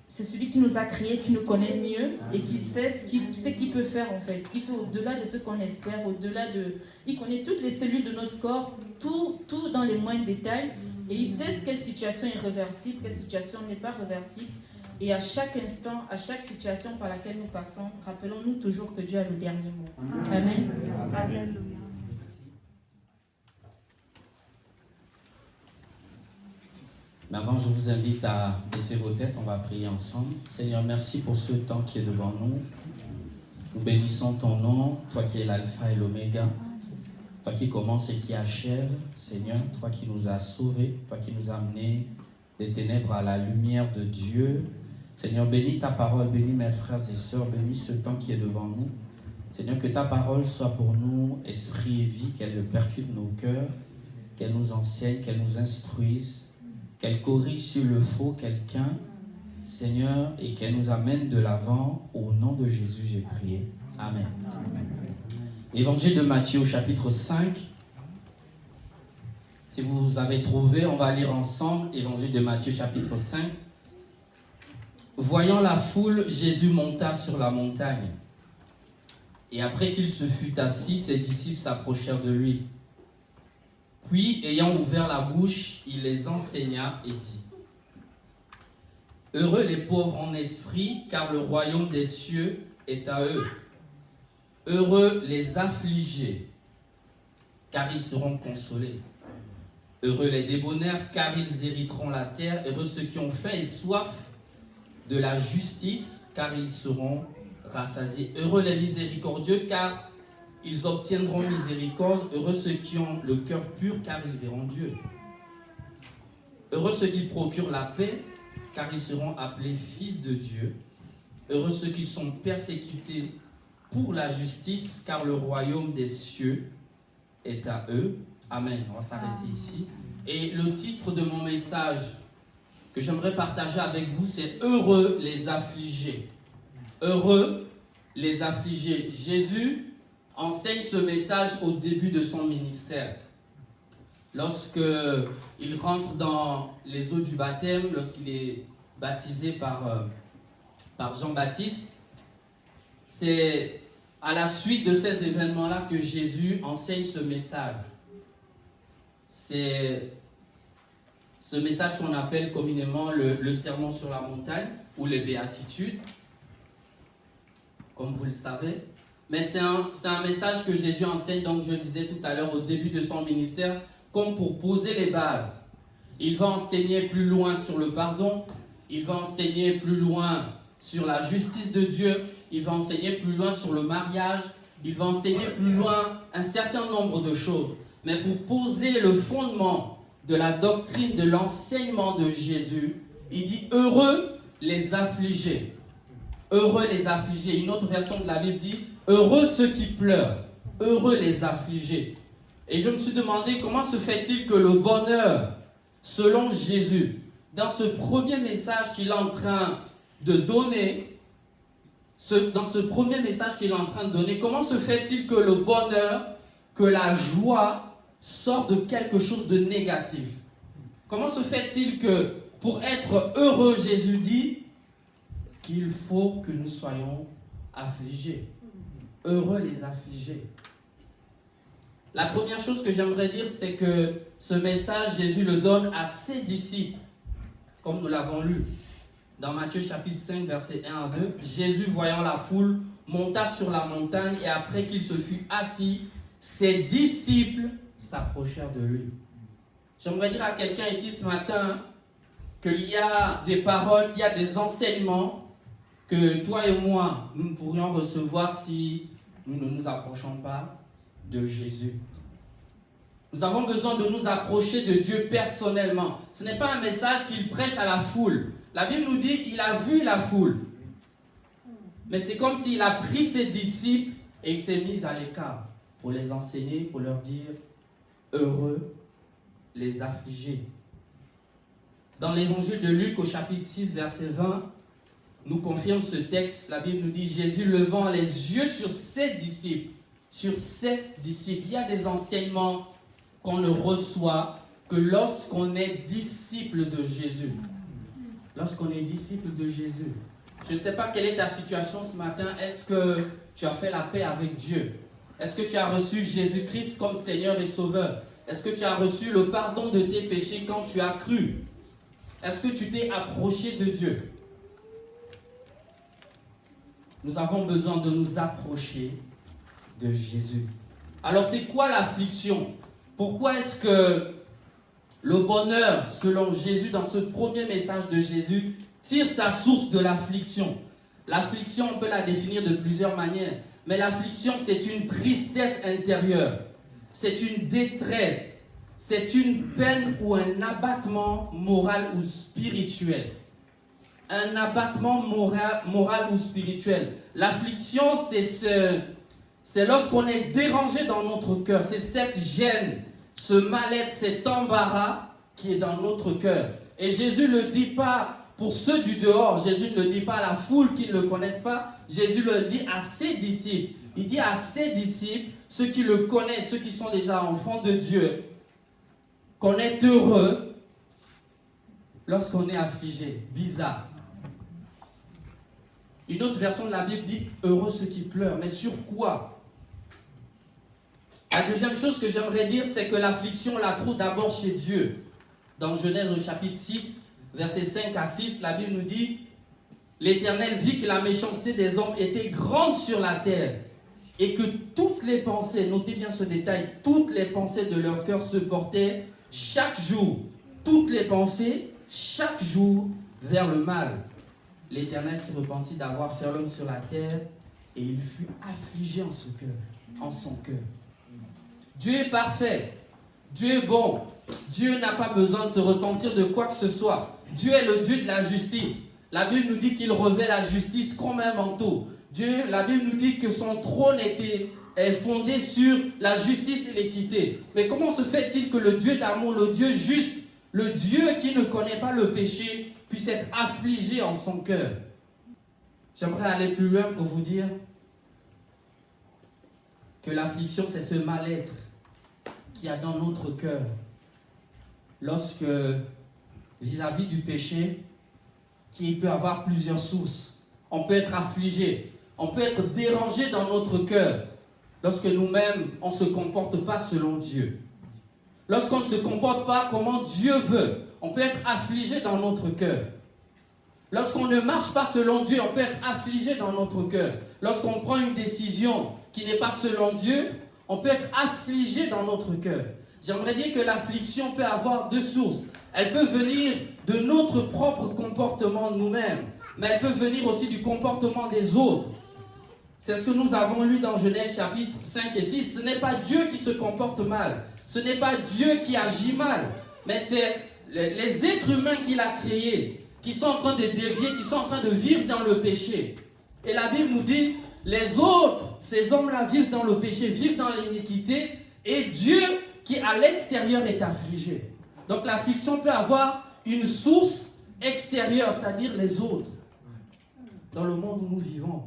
Speaker 6: c'est celui qui nous a créés, qui nous connaît mieux et qui sait ce qu'il peut faire en fait. Il fait au-delà de ce qu'on espère, il connaît toutes les cellules de notre corps, tout dans les moindres détails, et il sait quelle situation est réversible, quelle situation n'est pas réversible. Et à chaque instant, à chaque situation par laquelle nous passons, rappelons-nous toujours que Dieu a le dernier mot. Amen.
Speaker 2: Amen.
Speaker 7: Mais avant, je vous invite à baisser vos têtes, on va prier ensemble. Seigneur, merci pour ce temps qui est devant nous. Nous bénissons ton nom, toi qui es l'alpha et l'oméga, toi qui commences et qui achève, Seigneur, toi qui nous as sauvés, toi qui nous as amenés des ténèbres à la lumière de Dieu. Seigneur, bénis ta parole, bénis mes frères et sœurs, bénis ce temps qui est devant nous. Seigneur, que ta parole soit pour nous esprit et vie, qu'elle percute nos cœurs, qu'elle nous enseigne, qu'elle nous instruise, qu'elle corrige sur le faux quelqu'un, Seigneur, et qu'elle nous amène de l'avant. Au nom de Jésus, j'ai prié. Amen. Évangile de Matthieu, chapitre 5. Si vous avez trouvé, on va lire ensemble Évangile de Matthieu, chapitre 5. Voyant la foule, Jésus monta sur la montagne. Et après qu'il se fut assis, ses disciples s'approchèrent de lui. Puis, ayant ouvert la bouche, il les enseigna et dit: Heureux les pauvres en esprit, car le royaume des cieux est à eux. Heureux les affligés, car ils seront consolés. Heureux les débonnaires, car ils hériteront la terre. Heureux ceux qui ont faim et soif de la justice, car ils seront rassasiés. Heureux les miséricordieux, car ils obtiendront miséricorde. Heureux ceux qui ont le cœur pur, car ils verront Dieu. Heureux ceux qui procurent la paix, car ils seront appelés fils de Dieu. Heureux ceux qui sont persécutés pour la justice, car le royaume des cieux est à eux. Amen. On va s'arrêter ici. Et le titre de mon message que j'aimerais partager avec vous, c'est « Heureux les affligés ». Heureux les affligés. Jésus enseigne ce message au début de son ministère. Lorsqu'il rentre dans les eaux du baptême, lorsqu'il est baptisé par Jean-Baptiste, c'est à la suite de ces événements-là que Jésus enseigne ce message. C'est ce message qu'on appelle communément le sermon sur la montagne ou les béatitudes, comme vous le savez. Mais c'est un message que Jésus enseigne, donc je disais tout à l'heure, au début de son ministère, comme pour poser les bases. Il va enseigner plus loin sur le pardon, il va enseigner plus loin sur la justice de Dieu, il va enseigner plus loin sur le mariage, il va enseigner plus loin un certain nombre de choses. Mais pour poser le fondement de la doctrine, de l'enseignement de Jésus, il dit « Heureux les affligés ». Heureux les affligés. Une autre version de la Bible dit « Heureux ceux qui pleurent ». Heureux les affligés. Et je me suis demandé comment se fait-il que le bonheur, selon Jésus, dans ce premier message qu'il est en train de donner, comment se fait-il que le bonheur, que la joie sort de quelque chose de négatif? Comment se fait-il que pour être heureux, Jésus dit qu'il faut que nous soyons affligés? Heureux les affligés. La première chose que j'aimerais dire, c'est que ce message, Jésus le donne à ses disciples, comme nous l'avons lu dans Matthieu chapitre 5, versets 1 à 2. Jésus, voyant la foule, monta sur la montagne et après qu'il se fut assis, ses disciples s'approchèrent de lui. J'aimerais dire à quelqu'un ici ce matin qu'il y a des paroles, qu'il y a des enseignements que toi et moi, nous ne pourrions recevoir si nous ne nous approchons pas de Jésus. Nous avons besoin de nous approcher de Dieu personnellement. Ce n'est pas un message qu'il prêche à la foule. La Bible nous dit qu'il a vu la foule. Mais c'est comme s'il a pris ses disciples et il s'est mis à l'écart pour les enseigner, pour leur dire heureux les affligés. Dans l'évangile de Luc au chapitre 6, verset 20, nous confirme ce texte. La Bible nous dit Jésus levant les yeux sur ses disciples. Il y a des enseignements qu'on ne reçoit que lorsqu'on est disciple de Jésus. Lorsqu'on est disciple de Jésus. Je ne sais pas quelle est ta situation ce matin. Est-ce que tu as fait la paix avec Dieu? Est-ce que tu as reçu Jésus-Christ comme Seigneur et Sauveur? Est-ce que tu as reçu le pardon de tes péchés quand tu as cru? Est-ce que tu t'es approché de Dieu? Nous avons besoin de nous approcher de Jésus. Alors c'est quoi l'affliction? Pourquoi est-ce que le bonheur, selon Jésus, dans ce premier message de Jésus, tire sa source de l'affliction? L'affliction, on peut la définir de plusieurs manières. Mais l'affliction, c'est une tristesse intérieure. C'est une détresse. C'est une peine ou un abattement moral ou spirituel. Un abattement moral ou spirituel. L'affliction, c'est lorsqu'on est dérangé dans notre cœur. C'est cette gêne, ce mal-être, cet embarras qui est dans notre cœur. Et Jésus ne le dit pas pour ceux du dehors. Jésus ne le dit pas à la foule qui ne le connaissent pas. Jésus le dit à ses disciples. Il dit à ses disciples, ceux qui le connaissent, ceux qui sont déjà enfants de Dieu, qu'on est heureux lorsqu'on est affligé. Bizarre. Une autre version de la Bible dit heureux ceux qui pleurent. Mais sur quoi? La deuxième chose que j'aimerais dire, c'est que l'affliction, on la trouve d'abord chez Dieu. Dans Genèse au chapitre 6, versets 5 à 6, la Bible nous dit l'Éternel vit que la méchanceté des hommes était grande sur la terre et que toutes les pensées, notez bien ce détail, toutes les pensées de leur cœur se portaient chaque jour, toutes les pensées chaque jour vers le mal. L'Éternel se repentit d'avoir fait l'homme sur la terre et il fut affligé en son cœur. Dieu est parfait, Dieu est bon, Dieu n'a pas besoin de se repentir de quoi que ce soit. Dieu est le Dieu de la justice. La Bible nous dit qu'il revêt la justice comme un manteau. La Bible nous dit que son trône est fondé sur la justice et l'équité. Mais comment se fait-il que le Dieu d'amour, le Dieu juste, le Dieu qui ne connaît pas le péché, puisse être affligé en son cœur? J'aimerais aller plus loin pour vous dire que l'affliction, c'est ce mal-être qu'il y a dans notre cœur. Lorsque, vis-à-vis du péché, qui peut avoir plusieurs sources, on peut être affligé, on peut être dérangé dans notre cœur lorsque nous-mêmes, on ne se comporte pas selon Dieu. Lorsqu'on ne se comporte pas comment Dieu veut, on peut être affligé dans notre cœur. Lorsqu'on ne marche pas selon Dieu, on peut être affligé dans notre cœur. Lorsqu'on prend une décision qui n'est pas selon Dieu, on peut être affligé dans notre cœur. J'aimerais dire que l'affliction peut avoir deux sources. Elle peut venir de notre propre comportement nous-mêmes, mais elle peut venir aussi du comportement des autres. C'est ce que nous avons lu dans Genèse chapitre 5 et 6. Ce n'est pas Dieu qui se comporte mal. Ce n'est pas Dieu qui agit mal, mais c'est les êtres humains qu'il a créés, qui sont en train de dévier, qui sont en train de vivre dans le péché. Et la Bible nous dit, les autres, ces hommes-là vivent dans le péché, vivent dans l'iniquité, et Dieu qui à l'extérieur est affligé. Donc l'affliction peut avoir une source extérieure, c'est-à-dire les autres. Dans le monde où nous vivons,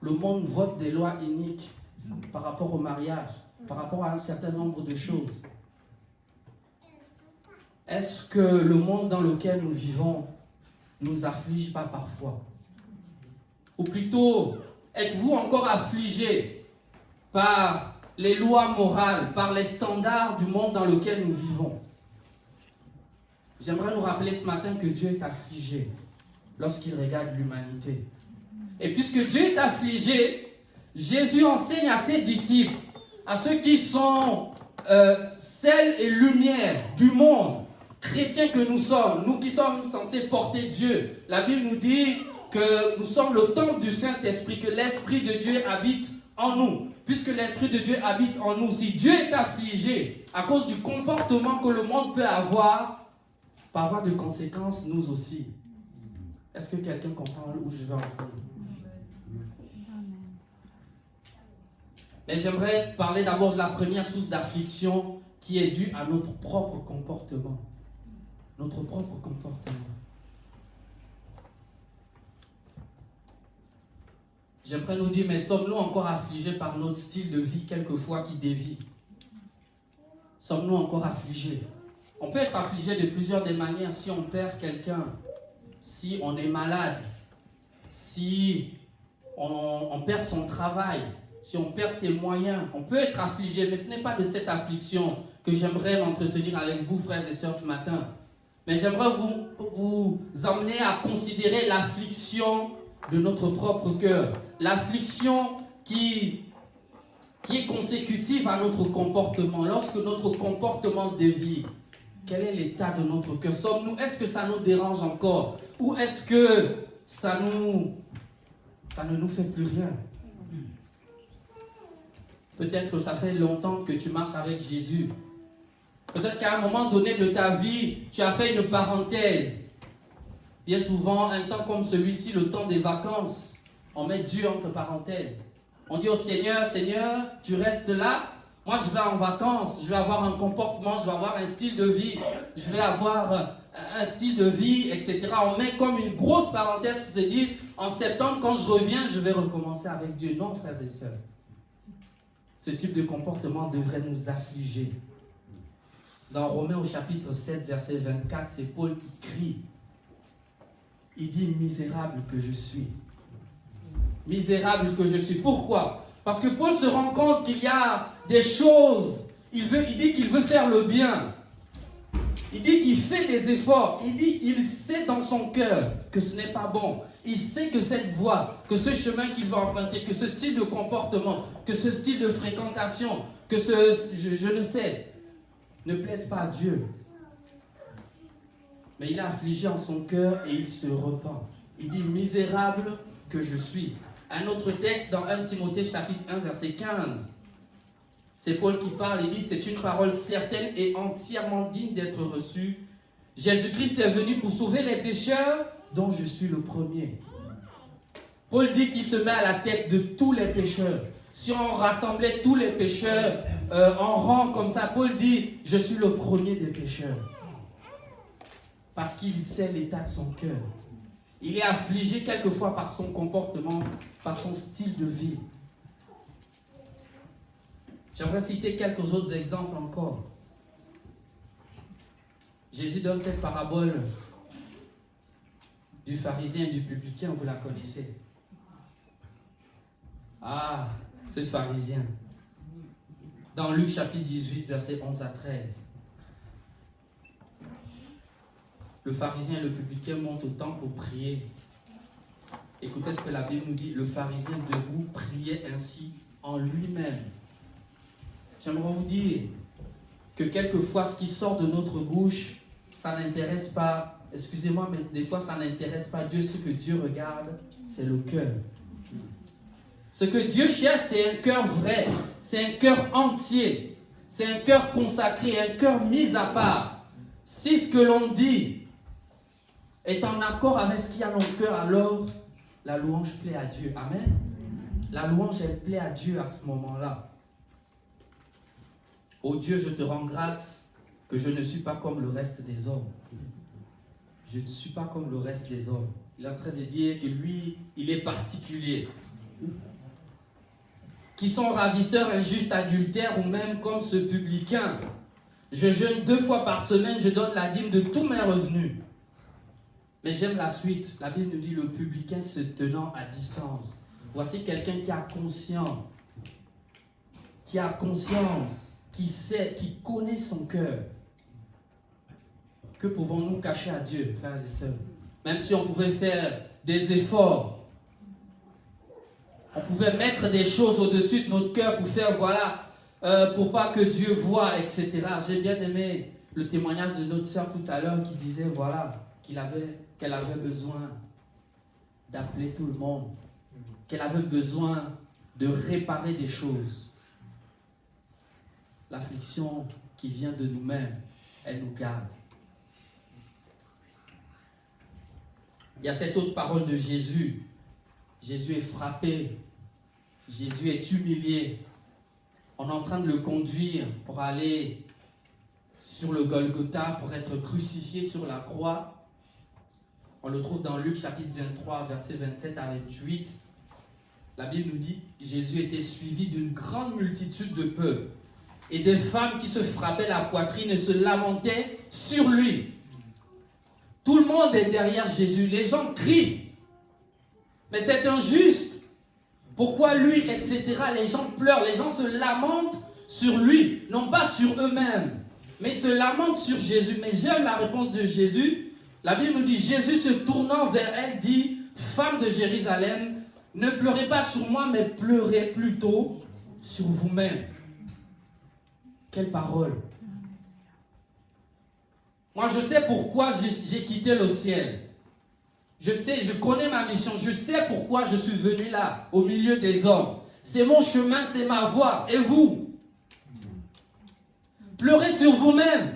Speaker 7: le monde vote des lois iniques par rapport au mariage, par rapport à un certain nombre de choses. Est-ce que le monde dans lequel nous vivons nous afflige pas parfois? Ou plutôt, êtes-vous encore affligé par les lois morales, par les standards du monde dans lequel nous vivons? J'aimerais nous rappeler ce matin que Dieu est affligé lorsqu'il regarde l'humanité. Et puisque Dieu est affligé, Jésus enseigne à ses disciples, à ceux qui sont sel et lumière du monde, chrétiens que nous sommes, nous qui sommes censés porter Dieu. La Bible nous dit que nous sommes le temple du Saint-Esprit, que l'Esprit de Dieu habite en nous. Puisque l'Esprit de Dieu habite en nous, si Dieu est affligé à cause du comportement que le monde peut avoir, peut avoir de conséquences, nous aussi. Est-ce que quelqu'un comprend où je veux en venir? Mais j'aimerais parler d'abord de la première source d'affliction qui est due à notre propre comportement. Notre propre comportement. J'aimerais nous dire, mais sommes-nous encore affligés par notre style de vie quelquefois qui dévie? Sommes-nous encore affligés? On peut être affligé de plusieurs des manières. Si on perd quelqu'un, si on est malade, si on perd son travail, si on perd ses moyens, on peut être affligé, mais ce n'est pas de cette affliction que j'aimerais m'entretenir avec vous, frères et sœurs, ce matin. Mais j'aimerais vous emmener à considérer l'affliction de notre propre cœur. L'affliction qui est consécutive à notre comportement. Lorsque notre comportement dévie, quel est l'état de notre cœur? Est-ce que ça nous dérange encore? Ou est-ce que ça ne nous fait plus rien? Peut-être que ça fait longtemps que tu marches avec Jésus. Peut-être qu'à un moment donné de ta vie, tu as fait une parenthèse. Bien souvent, un temps comme celui-ci, le temps des vacances, on met Dieu entre parenthèses. On dit au Seigneur, Seigneur, tu restes là. Moi, je vais en vacances, je vais avoir un comportement, je vais avoir un style de vie, je vais avoir un style de vie, etc. On met comme une grosse parenthèse pour te dire, en septembre, quand je reviens, je vais recommencer avec Dieu. Non, frères et sœurs. Ce type de comportement devrait nous affliger. Dans Romains au chapitre 7, verset 24, c'est Paul qui crie. Il dit, misérable que je suis. Misérable que je suis. Pourquoi? Parce que Paul se rend compte qu'il y a des choses. Il dit qu'il veut faire le bien. Il dit qu'il fait des efforts. Il sait dans son cœur que ce n'est pas bon. Il sait que cette voie, que ce chemin qu'il va emprunter, que ce style de comportement, que ce style de fréquentation, que je ne sais, ne plaise pas à Dieu. Mais il est affligé en son cœur et il se repent. Il dit, misérable que je suis. Un autre texte dans 1 Timothée chapitre 1 verset 15. C'est Paul qui parle, il dit, c'est une parole certaine et entièrement digne d'être reçue. Jésus-Christ est venu pour sauver les pécheurs, dont je suis le premier. Paul dit qu'il se met à la tête de tous les pécheurs. Si on rassemblait tous les pécheurs en rang comme ça, Paul dit, je suis le premier des pécheurs. Parce qu'il sait l'état de son cœur. Il est affligé quelquefois par son comportement, par son style de vie. J'aimerais citer quelques autres exemples encore. Jésus donne cette parabole du pharisien et du publicain, vous la connaissez. Ah, ce pharisien. Dans Luc chapitre 18, versets 11 à 13. Le pharisien et le publicain montent au temple pour prier. Écoutez ce que la Bible nous dit. Le pharisien debout priait ainsi en lui-même. J'aimerais vous dire que quelquefois ce qui sort de notre bouche, ça n'intéresse pas, excusez-moi, mais des fois ça n'intéresse pas Dieu. Ce que Dieu regarde, c'est le cœur. Ce que Dieu cherche, c'est un cœur vrai, c'est un cœur entier, c'est un cœur consacré, un cœur mis à part. Si ce que l'on dit est en accord avec ce qu'il y a dans le cœur, alors la louange plaît à Dieu. Amen. La louange, elle plaît à Dieu à ce moment-là. Oh Dieu, je te rends grâce que je ne suis pas comme le reste des hommes. Je ne suis pas comme le reste des hommes. Il est en train de dire que lui, il est particulier. Qui sont ravisseurs, injustes, adultères ou même comme ce publicain. Je jeûne 2 fois par semaine, je donne la dîme de tous mes revenus. Mais j'aime la suite. La Bible nous dit le publicain se tenant à distance. Voici quelqu'un qui a conscience, qui sait, qui connaît son cœur. Que pouvons-nous cacher à Dieu, frères et sœurs? Même si on pouvait faire des efforts, on pouvait mettre des choses au-dessus de notre cœur pour faire, voilà, pour pas que Dieu voie, etc. J'ai bien aimé le témoignage de notre sœur tout à l'heure qui disait, voilà, qu'elle avait besoin d'appeler tout le monde, qu'elle avait besoin de réparer des choses. L'affliction qui vient de nous-mêmes, elle nous garde. Il y a cette autre parole de Jésus. Jésus est frappé. Jésus est humilié. On est en train de le conduire pour aller sur le Golgotha, pour être crucifié sur la croix. On le trouve dans Luc chapitre 23, versets 27 à 28. La Bible nous dit que Jésus était suivi d'une grande multitude de peuple et des femmes qui se frappaient la poitrine et se lamentaient sur lui. Tout le monde est derrière Jésus. Les gens crient. Mais c'est injuste. Pourquoi lui, etc. Les gens pleurent. Les gens se lamentent sur lui. Non pas sur eux-mêmes. Mais ils se lamentent sur Jésus. Mais j'aime la réponse de Jésus. La Bible nous dit, Jésus se tournant vers elle dit, femme de Jérusalem, ne pleurez pas sur moi, mais pleurez plutôt sur vous-même. Quelle parole! Moi, je sais pourquoi j'ai quitté le ciel. Je connais ma mission. Je sais pourquoi je suis venu là, au milieu des hommes. C'est mon chemin, c'est ma voie. Et vous? Pleurez sur vous-même.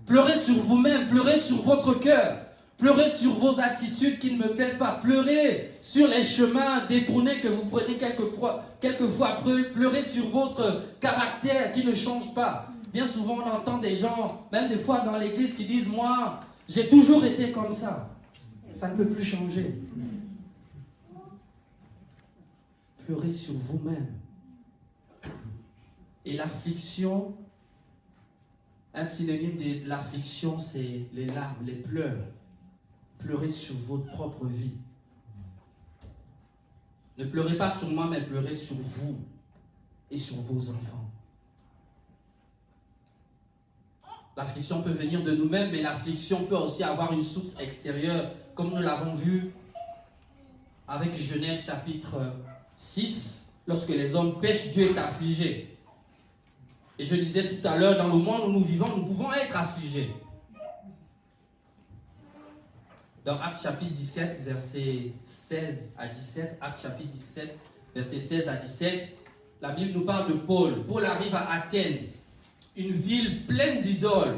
Speaker 7: Pleurez sur vous-même. Pleurez sur votre cœur. Pleurez sur vos attitudes qui ne me plaisent pas. Pleurez sur les chemins détournés que vous prenez quelquefois. Pleurez sur votre caractère qui ne change pas. Bien souvent, on entend des gens, même des fois dans l'église, qui disent « Moi, j'ai toujours été comme ça. Ça ne peut plus changer. » Pleurez sur vous-même. Et l'affliction, un synonyme de l'affliction, c'est les larmes, les pleurs. Pleurez sur votre propre vie. Ne pleurez pas sur moi, mais pleurez sur vous et sur vos enfants. L'affliction peut venir de nous-mêmes, mais l'affliction peut aussi avoir une source extérieure, comme nous l'avons vu avec Genèse chapitre 6. Lorsque les hommes pêchent, Dieu est affligé. Et je disais tout à l'heure, dans le monde où nous vivons, nous pouvons être affligés. Dans Actes chapitre 17, versets 16 à 17, Actes chapitre 17, versets 16 à 17, la Bible nous parle de Paul. Paul arrive à Athènes, une ville pleine d'idoles,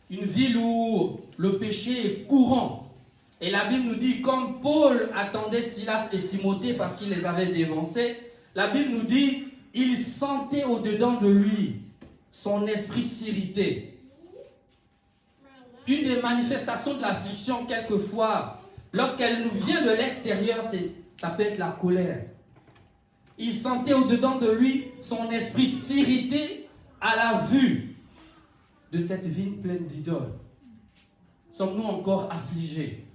Speaker 7: une ville où le péché est courant. Et la Bible nous dit, comme Paul attendait Silas et Timothée parce qu'il les avait dévancés, la Bible nous dit, il sentait au-dedans de lui son esprit s'irriter. Une des manifestations de l'affliction, quelquefois, lorsqu'elle nous vient de l'extérieur, ça peut être la colère. Il sentait au-dedans de lui son esprit s'irriter à la vue de cette ville pleine d'idoles. Sommes-nous encore affligés?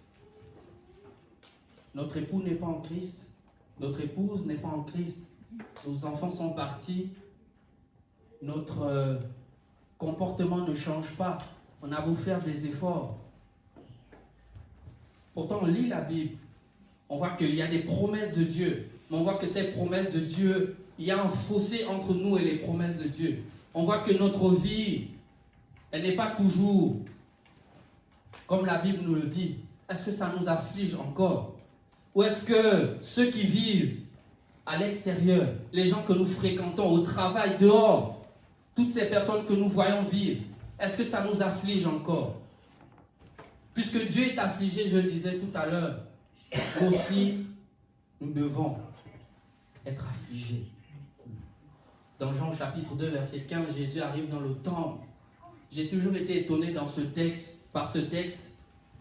Speaker 7: Notre époux n'est pas en Christ. Notre épouse n'est pas en Christ. Nos enfants sont partis. Notre comportement ne change pas. On a beau faire des efforts. Pourtant, on lit la Bible. On voit qu'il y a des promesses de Dieu. Mais on voit que ces promesses de Dieu, il y a un fossé entre nous et les promesses de Dieu. On voit que notre vie, elle n'est pas toujours comme la Bible nous le dit. Est-ce que ça nous afflige encore? Ou est-ce que ceux qui vivent à l'extérieur, les gens que nous fréquentons au travail, dehors, toutes ces personnes que nous voyons vivre, est-ce que ça nous afflige encore? Puisque Dieu est affligé, je le disais tout à l'heure, nous aussi, nous devons être affligés. Dans Jean chapitre 2, verset 15, Jésus arrive dans le temple. J'ai toujours été étonné par ce texte,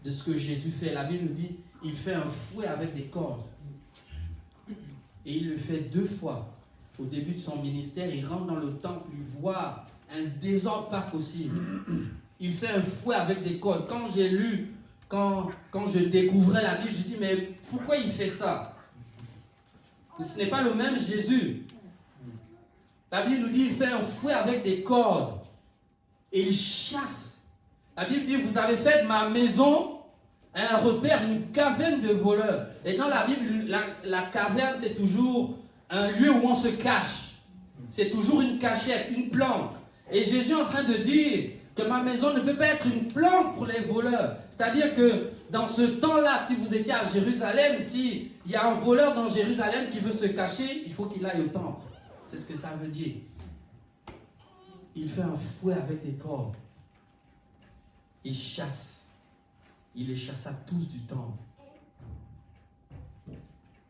Speaker 7: de ce que Jésus fait. La Bible nous dit, il fait un fouet avec des cordes. Et il le fait 2 fois. Au début de son ministère, il rentre dans le temple, il voit un désordre pas possible. Il fait un fouet avec des cordes. Quand j'ai lu, quand je découvrais la Bible, je dis, mais pourquoi il fait ça? Ce n'est pas le même Jésus. La Bible nous dit, il fait un fouet avec des cordes. Et il chasse. La Bible dit, vous avez fait de ma maison un repère, une caverne de voleurs. Et dans la Bible, la caverne, c'est toujours un lieu où on se cache. C'est toujours une cachette, une planque. Et Jésus est en train de dire que ma maison ne peut pas être une planque pour les voleurs. C'est-à-dire que dans ce temps-là, si vous étiez à Jérusalem, s'il y a un voleur dans Jérusalem qui veut se cacher, il faut qu'il aille au temple. C'est ce que ça veut dire. Il fait un fouet avec des cordes. Il chasse. Il les chassa tous du temple.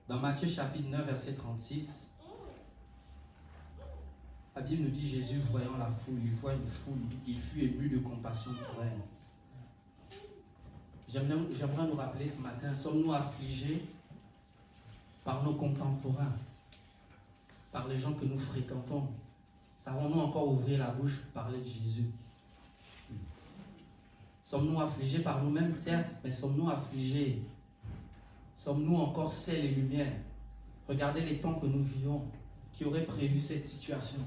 Speaker 7: Dans Matthieu chapitre 9, verset 36, la Bible nous dit, Jésus, voyant la foule, il voit une foule, il fut ému de compassion pour elle. J'aimerais nous rappeler ce matin, sommes-nous affligés par nos contemporains, par les gens que nous fréquentons? Savons-nous encore ouvrir la bouche pour parler de Jésus? Sommes-nous affligés par nous-mêmes, certes, mais sommes-nous affligés? Sommes-nous encore sel et lumière? Regardez les temps que nous vivons, qui auraient prévu cette situation.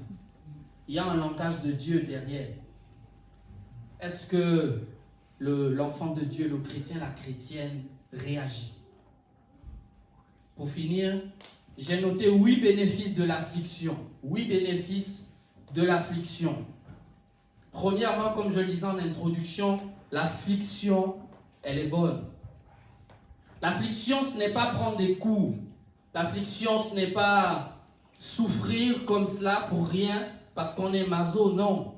Speaker 7: Il y a un langage de Dieu derrière. Est-ce que l'enfant de Dieu, le chrétien, la chrétienne, réagit? Pour finir, j'ai noté 8 bénéfices de l'affliction. 8 bénéfices de l'affliction. Premièrement, comme je le disais en introduction, l'affliction, elle est bonne. L'affliction, ce n'est pas prendre des coups. L'affliction, ce n'est pas souffrir comme cela pour rien, parce qu'on est maso, non.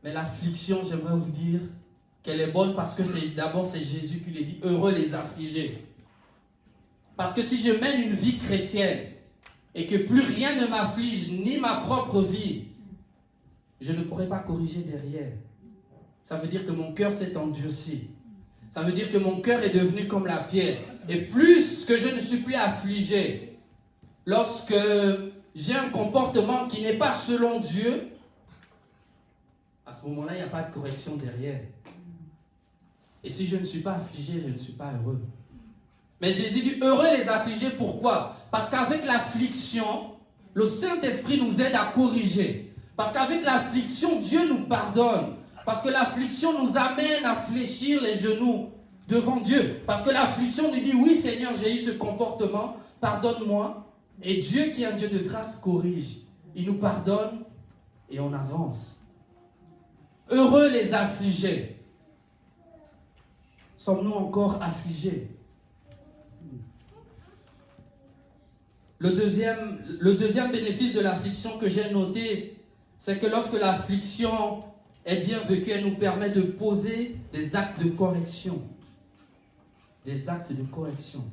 Speaker 7: Mais l'affliction, j'aimerais vous dire qu'elle est bonne parce que d'abord c'est Jésus qui l'a dit, heureux les affligés. Parce que si je mène une vie chrétienne et que plus rien ne m'afflige, ni ma propre vie, je ne pourrai pas corriger derrière. Ça veut dire que mon cœur s'est endurci. Ça veut dire que mon cœur est devenu comme la pierre. Et plus que je ne suis plus affligé, lorsque j'ai un comportement qui n'est pas selon Dieu, à ce moment-là, il n'y a pas de correction derrière. Et si je ne suis pas affligé, je ne suis pas heureux. Mais Jésus dit, heureux les affligés, pourquoi? Parce qu'avec l'affliction, le Saint-Esprit nous aide à corriger. Parce qu'avec l'affliction, Dieu nous pardonne. Parce que l'affliction nous amène à fléchir les genoux devant Dieu. Parce que l'affliction nous dit, oui Seigneur, j'ai eu ce comportement, pardonne-moi. Et Dieu qui est un Dieu de grâce corrige. Il nous pardonne et on avance. Heureux les affligés. Sommes-nous encore affligés? Le deuxième bénéfice de l'affliction que j'ai noté, c'est que lorsque l'affliction est bien vécue, elle nous permet de poser des actes de correction. Des actes de correction.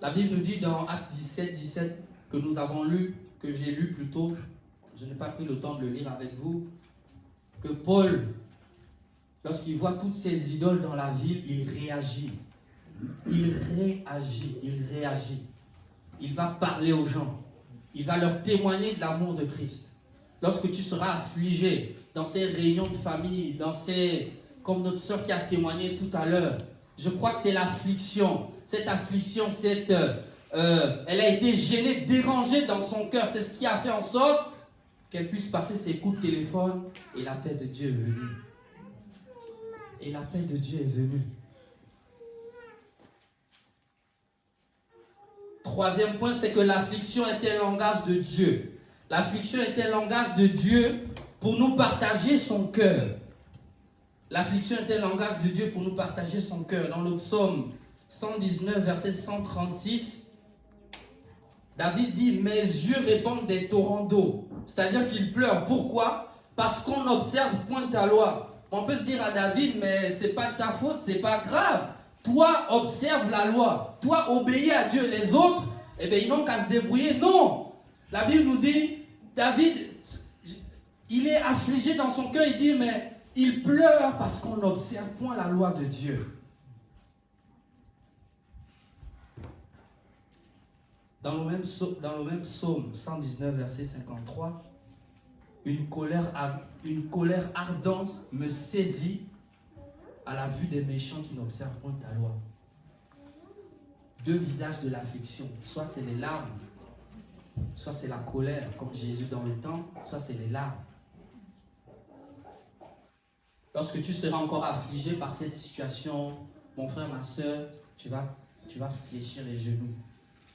Speaker 7: La Bible nous dit dans Actes 17 que nous avons lu, que j'ai lu plus tôt, je n'ai pas pris le temps de le lire avec vous, que Paul, lorsqu'il voit toutes ces idoles dans la ville, il réagit. Il réagit. Il va parler aux gens. Il va leur témoigner de l'amour de Christ. Lorsque tu seras affligé dans ces réunions de famille, comme notre sœur qui a témoigné tout à l'heure, je crois que c'est l'affliction. Cette affliction, elle a été gênée, dérangée dans son cœur. C'est ce qui a fait en sorte qu'elle puisse passer ses coups de téléphone et la paix de Dieu est venue. Et la paix de Dieu est venue. Troisième point, c'est que l'affliction est un langage de Dieu. L'affliction est un langage de Dieu pour nous partager son cœur. L'affliction est un langage de Dieu pour nous partager son cœur. Dans le psaume 119, verset 136, David dit « Mes yeux répandent des torrents d'eau ». C'est-à-dire qu'il pleure. Pourquoi? Parce qu'on n'observe point ta loi. On peut se dire à David « Mais ce n'est pas de ta faute, ce n'est pas grave. Toi, observe la loi. Toi, obéis à Dieu. Les autres, eh bien, ils n'ont qu'à se débrouiller. Non. La Bible nous dit, David, il est affligé dans son cœur. Il dit, mais il pleure parce qu'on n'observe point la loi de Dieu. Dans le même psaume 119, verset 53, une colère ardente me saisit à la vue des méchants qui n'observent point ta loi. Deux visages de l'affliction. Soit c'est les larmes, soit c'est la colère, comme Jésus dans le temps, soit c'est les larmes. Lorsque tu seras encore affligé par cette situation, mon frère, ma soeur, tu vas fléchir les genoux.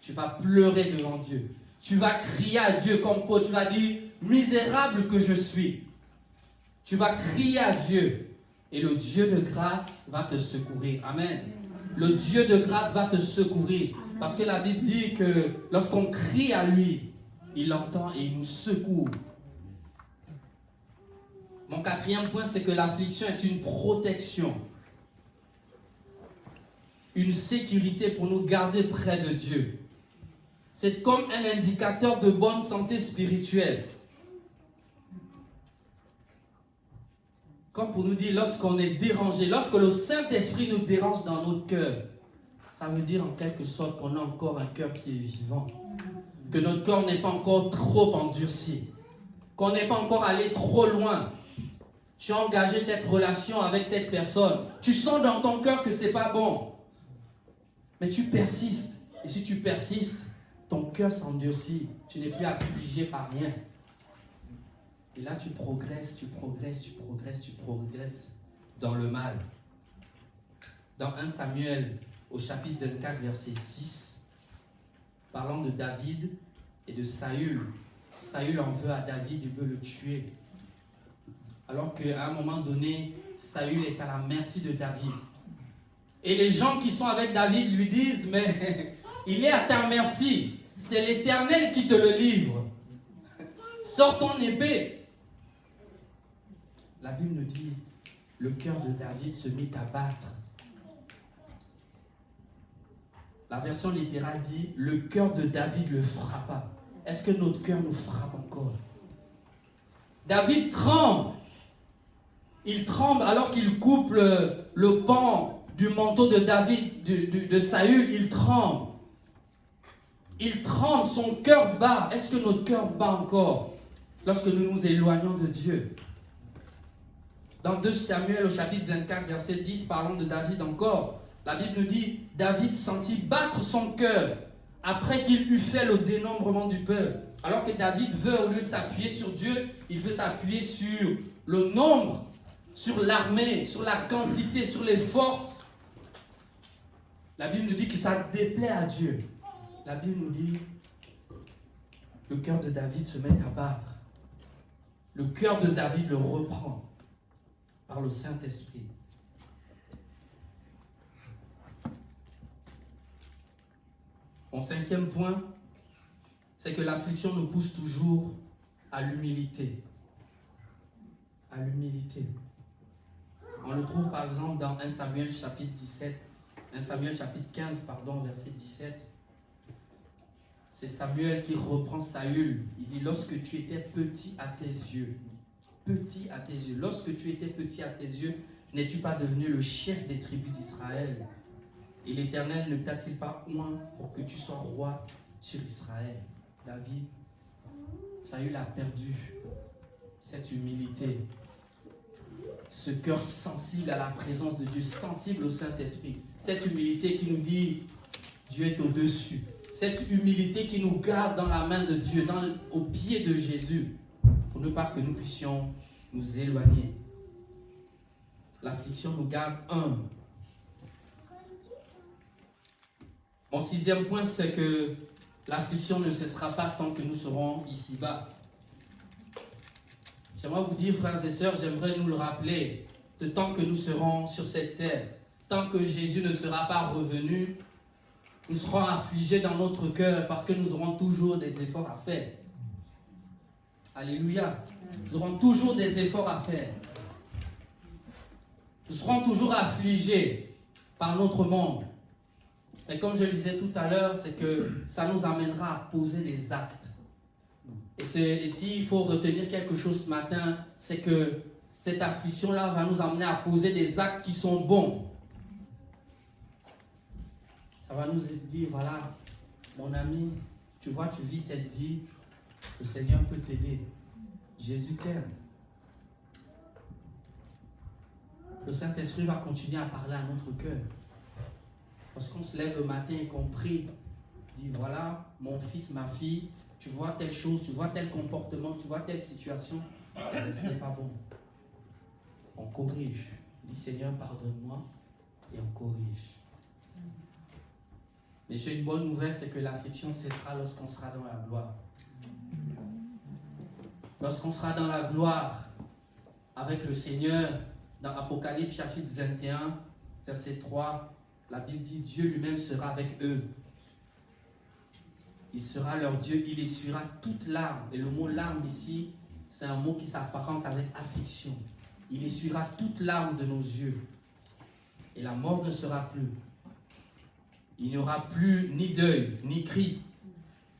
Speaker 7: Tu vas pleurer devant Dieu. Tu vas crier à Dieu comme Paul. Tu vas dire, misérable que je suis. Tu vas crier à Dieu. Et le Dieu de grâce va te secourir. Amen. Le Dieu de grâce va te secourir. Parce que la Bible dit que lorsqu'on crie à lui, il entend et il nous secoue. Mon quatrième point, c'est que l'affliction est une protection. Une sécurité pour nous garder près de Dieu. C'est comme un indicateur de bonne santé spirituelle. Comme pour nous dire, lorsqu'on est dérangé, lorsque le Saint-Esprit nous dérange dans notre cœur, ça veut dire en quelque sorte qu'on a encore un cœur qui est vivant. Que notre cœur n'est pas encore trop endurci. Qu'on n'est pas encore allé trop loin. Tu as engagé cette relation avec cette personne. Tu sens dans ton cœur que ce n'est pas bon. Mais tu persistes. Et si tu persistes, ton cœur s'endurcit. Tu n'es plus affligé par rien. Et là, tu progresses dans le mal. Dans 1 Samuel, au chapitre 24, verset 6, parlant de David et de Saül. Saül en veut à David, il veut le tuer. Alors qu'à un moment donné, Saül est à la merci de David. Et les gens qui sont avec David lui disent, mais il est à ta merci. C'est l'Éternel qui te le livre. Sors ton épée. La Bible nous dit, le cœur de David se mit à battre. La version littérale dit, le cœur de David le frappa. Est-ce que notre cœur nous frappe encore? David tremble. Il tremble alors qu'il coupe le pan du manteau de David, de Saül. Il tremble. Il tremble, son cœur bat. Est-ce que notre cœur bat encore lorsque nous nous éloignons de Dieu? Dans 2 Samuel au chapitre 24, verset 10, parlant de David encore, la Bible nous dit, David sentit battre son cœur après qu'il eut fait le dénombrement du peuple. Alors que David veut, au lieu de s'appuyer sur Dieu, il veut s'appuyer sur le nombre, sur l'armée, sur la quantité, sur les forces. La Bible nous dit que ça déplaît à Dieu. La Bible nous dit, le cœur de David se met à battre. Le cœur de David le reprend par le Saint-Esprit. Mon cinquième point, c'est que l'affliction nous pousse toujours à l'humilité. À l'humilité. On le trouve par exemple dans 1 Samuel chapitre 17, 1 Samuel chapitre 15, verset 17. C'est Samuel qui reprend Saül. Il dit, lorsque tu étais petit à tes yeux, lorsque tu étais petit à tes yeux, n'es-tu pas devenu le chef des tribus d'Israël? Et l'Éternel ne t'a-t-il pas oint pour que tu sois roi sur Israël? David, Saül a perdu cette humilité, ce cœur sensible à la présence de Dieu, sensible au Saint-Esprit. Cette humilité qui nous dit, Dieu est au-dessus. Cette humilité qui nous garde dans la main de Dieu, au pied de Jésus, pour ne pas que nous puissions nous éloigner. L'affliction nous garde humbles. Mon sixième point, c'est que l'affliction ne cessera pas tant que nous serons ici-bas. J'aimerais vous dire, frères et sœurs, j'aimerais nous le rappeler, de tant que nous serons sur cette terre, tant que Jésus ne sera pas revenu, nous serons affligés dans notre cœur parce que nous aurons toujours des efforts à faire. Alléluia. Nous aurons toujours des efforts à faire. Nous serons toujours affligés par notre monde. Mais comme je le disais tout à l'heure, c'est que ça nous amènera à poser des actes. Et s'il faut retenir quelque chose ce matin, c'est que cette affliction-là va nous amener à poser des actes qui sont bons. Ça va nous dire, voilà, mon ami, tu vois, tu vis cette vie, le Seigneur peut t'aider. Jésus t'aime. Le Saint-Esprit va continuer à parler à notre cœur. Lorsqu'on se lève le matin et qu'on prie, dit voilà, mon fils, ma fille, tu vois telle chose, tu vois tel comportement, tu vois telle situation, ce n'est pas bon. On corrige. On dit Seigneur, pardonne-moi, et on corrige. Mais j'ai une bonne nouvelle, c'est que l'affliction cessera lorsqu'on sera dans la gloire. Lorsqu'on sera dans la gloire avec le Seigneur, dans Apocalypse chapitre 21, verset 3, la Bible dit Dieu lui-même sera avec eux. Il sera leur Dieu, il essuiera toute larme. Et le mot larme ici, c'est un mot qui s'apparente avec affliction. Il essuiera toute larme de nos yeux. Et la mort ne sera plus. Il n'y aura plus ni deuil, ni cri,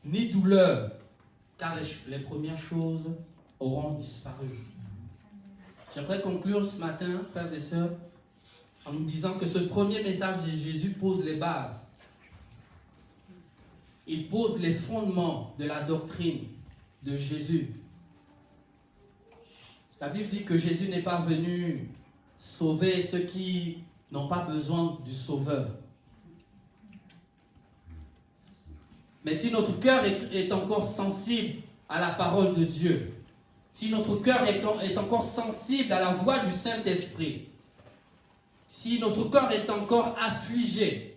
Speaker 7: ni douleur, car les premières choses auront disparu. J'aimerais conclure ce matin, frères et sœurs, en nous disant que ce premier message de Jésus pose les bases. Il pose les fondements de la doctrine de Jésus. La Bible dit que Jésus n'est pas venu sauver ceux qui n'ont pas besoin du Sauveur. Mais si notre cœur est encore sensible à la parole de Dieu, si notre cœur est encore sensible à la voix du Saint-Esprit, si notre cœur est encore affligé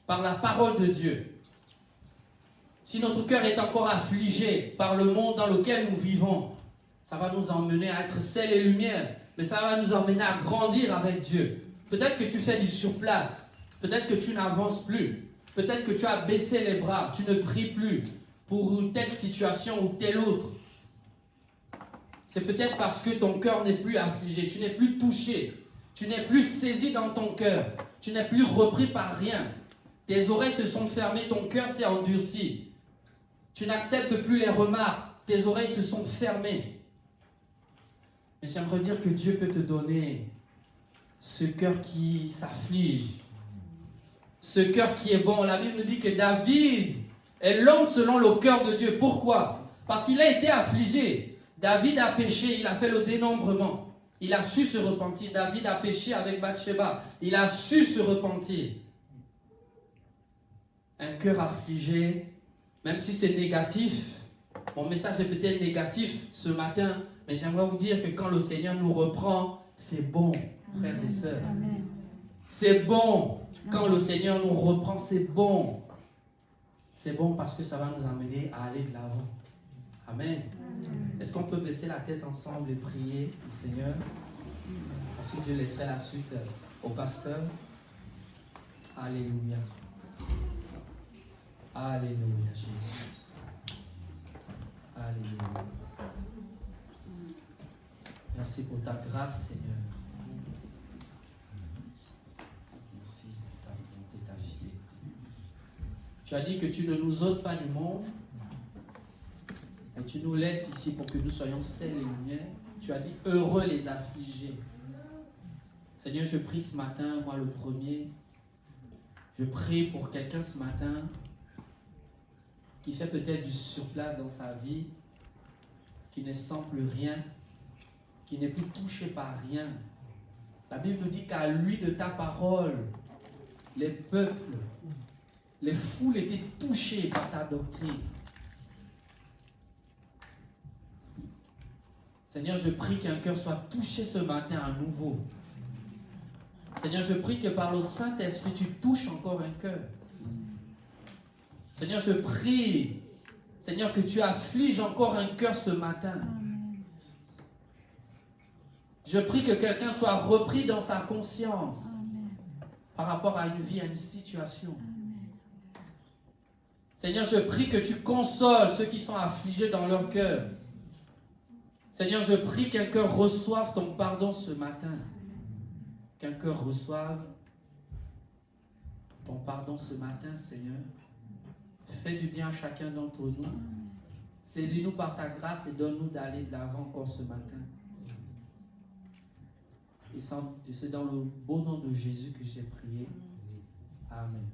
Speaker 7: par la parole de Dieu, si notre cœur est encore affligé par le monde dans lequel nous vivons, ça va nous emmener à être sel et lumière, mais ça va nous emmener à grandir avec Dieu. Peut-être que tu fais du surplace, peut-être que tu n'avances plus, peut-être que tu as baissé les bras, tu ne pries plus pour une telle situation ou telle autre. C'est peut-être parce que ton cœur n'est plus affligé, tu n'es plus touché, tu n'es plus saisi dans ton cœur, tu n'es plus repris par rien. Tes oreilles se sont fermées, ton cœur s'est endurci. Tu n'acceptes plus les remarques, tes oreilles se sont fermées. Mais j'aimerais dire que Dieu peut te donner ce cœur qui s'afflige, ce cœur qui est bon. La Bible nous dit que David est l'homme selon le cœur de Dieu. Pourquoi? Parce qu'il a été affligé. David a péché, il a fait le dénombrement. Il a su se repentir. David a péché avec Bathsheba. Il a su se repentir. Un cœur affligé, même si c'est négatif, mon message est peut-être négatif ce matin, mais j'aimerais vous dire que quand le Seigneur nous reprend, c'est bon, frères et sœurs. C'est bon. Quand le Seigneur nous reprend, c'est bon. C'est bon parce que ça va nous amener à aller de l'avant. Amen. Est-ce qu'on peut baisser la tête ensemble et prier le Seigneur? Ensuite, je laisserai la suite au pasteur. Alléluia. Alléluia, Jésus. Alléluia. Merci pour ta grâce, Seigneur. Merci pour ta bonté, ta fidélité. Tu as dit que tu ne nous ôtes pas du monde, et tu nous laisses ici pour que nous soyons sel et lumière. Tu as dit heureux les affligés. Seigneur, je prie ce matin, moi le premier, je prie pour quelqu'un ce matin qui fait peut-être du surplace dans sa vie, qui ne sent plus rien, qui n'est plus touché par rien. La Bible nous dit qu'à lui de ta parole, les peuples, les foules étaient touchées par ta doctrine. Seigneur, je prie qu'un cœur soit touché ce matin à nouveau. Seigneur, je prie que par le Saint-Esprit, tu touches encore un cœur. Seigneur, je prie, Seigneur, que tu affliges encore un cœur ce matin. Je prie que quelqu'un soit repris dans sa conscience par rapport à une vie, à une situation. Seigneur, je prie que tu consoles ceux qui sont affligés dans leur cœur. Seigneur, je prie qu'un cœur reçoive ton pardon ce matin. Qu'un cœur reçoive
Speaker 8: ton pardon ce matin, Seigneur. Fais du bien à chacun d'entre nous. Saisis-nous par ta grâce et donne-nous d'aller de l'avant encore ce matin. Et c'est dans le beau nom de Jésus que j'ai prié. Amen.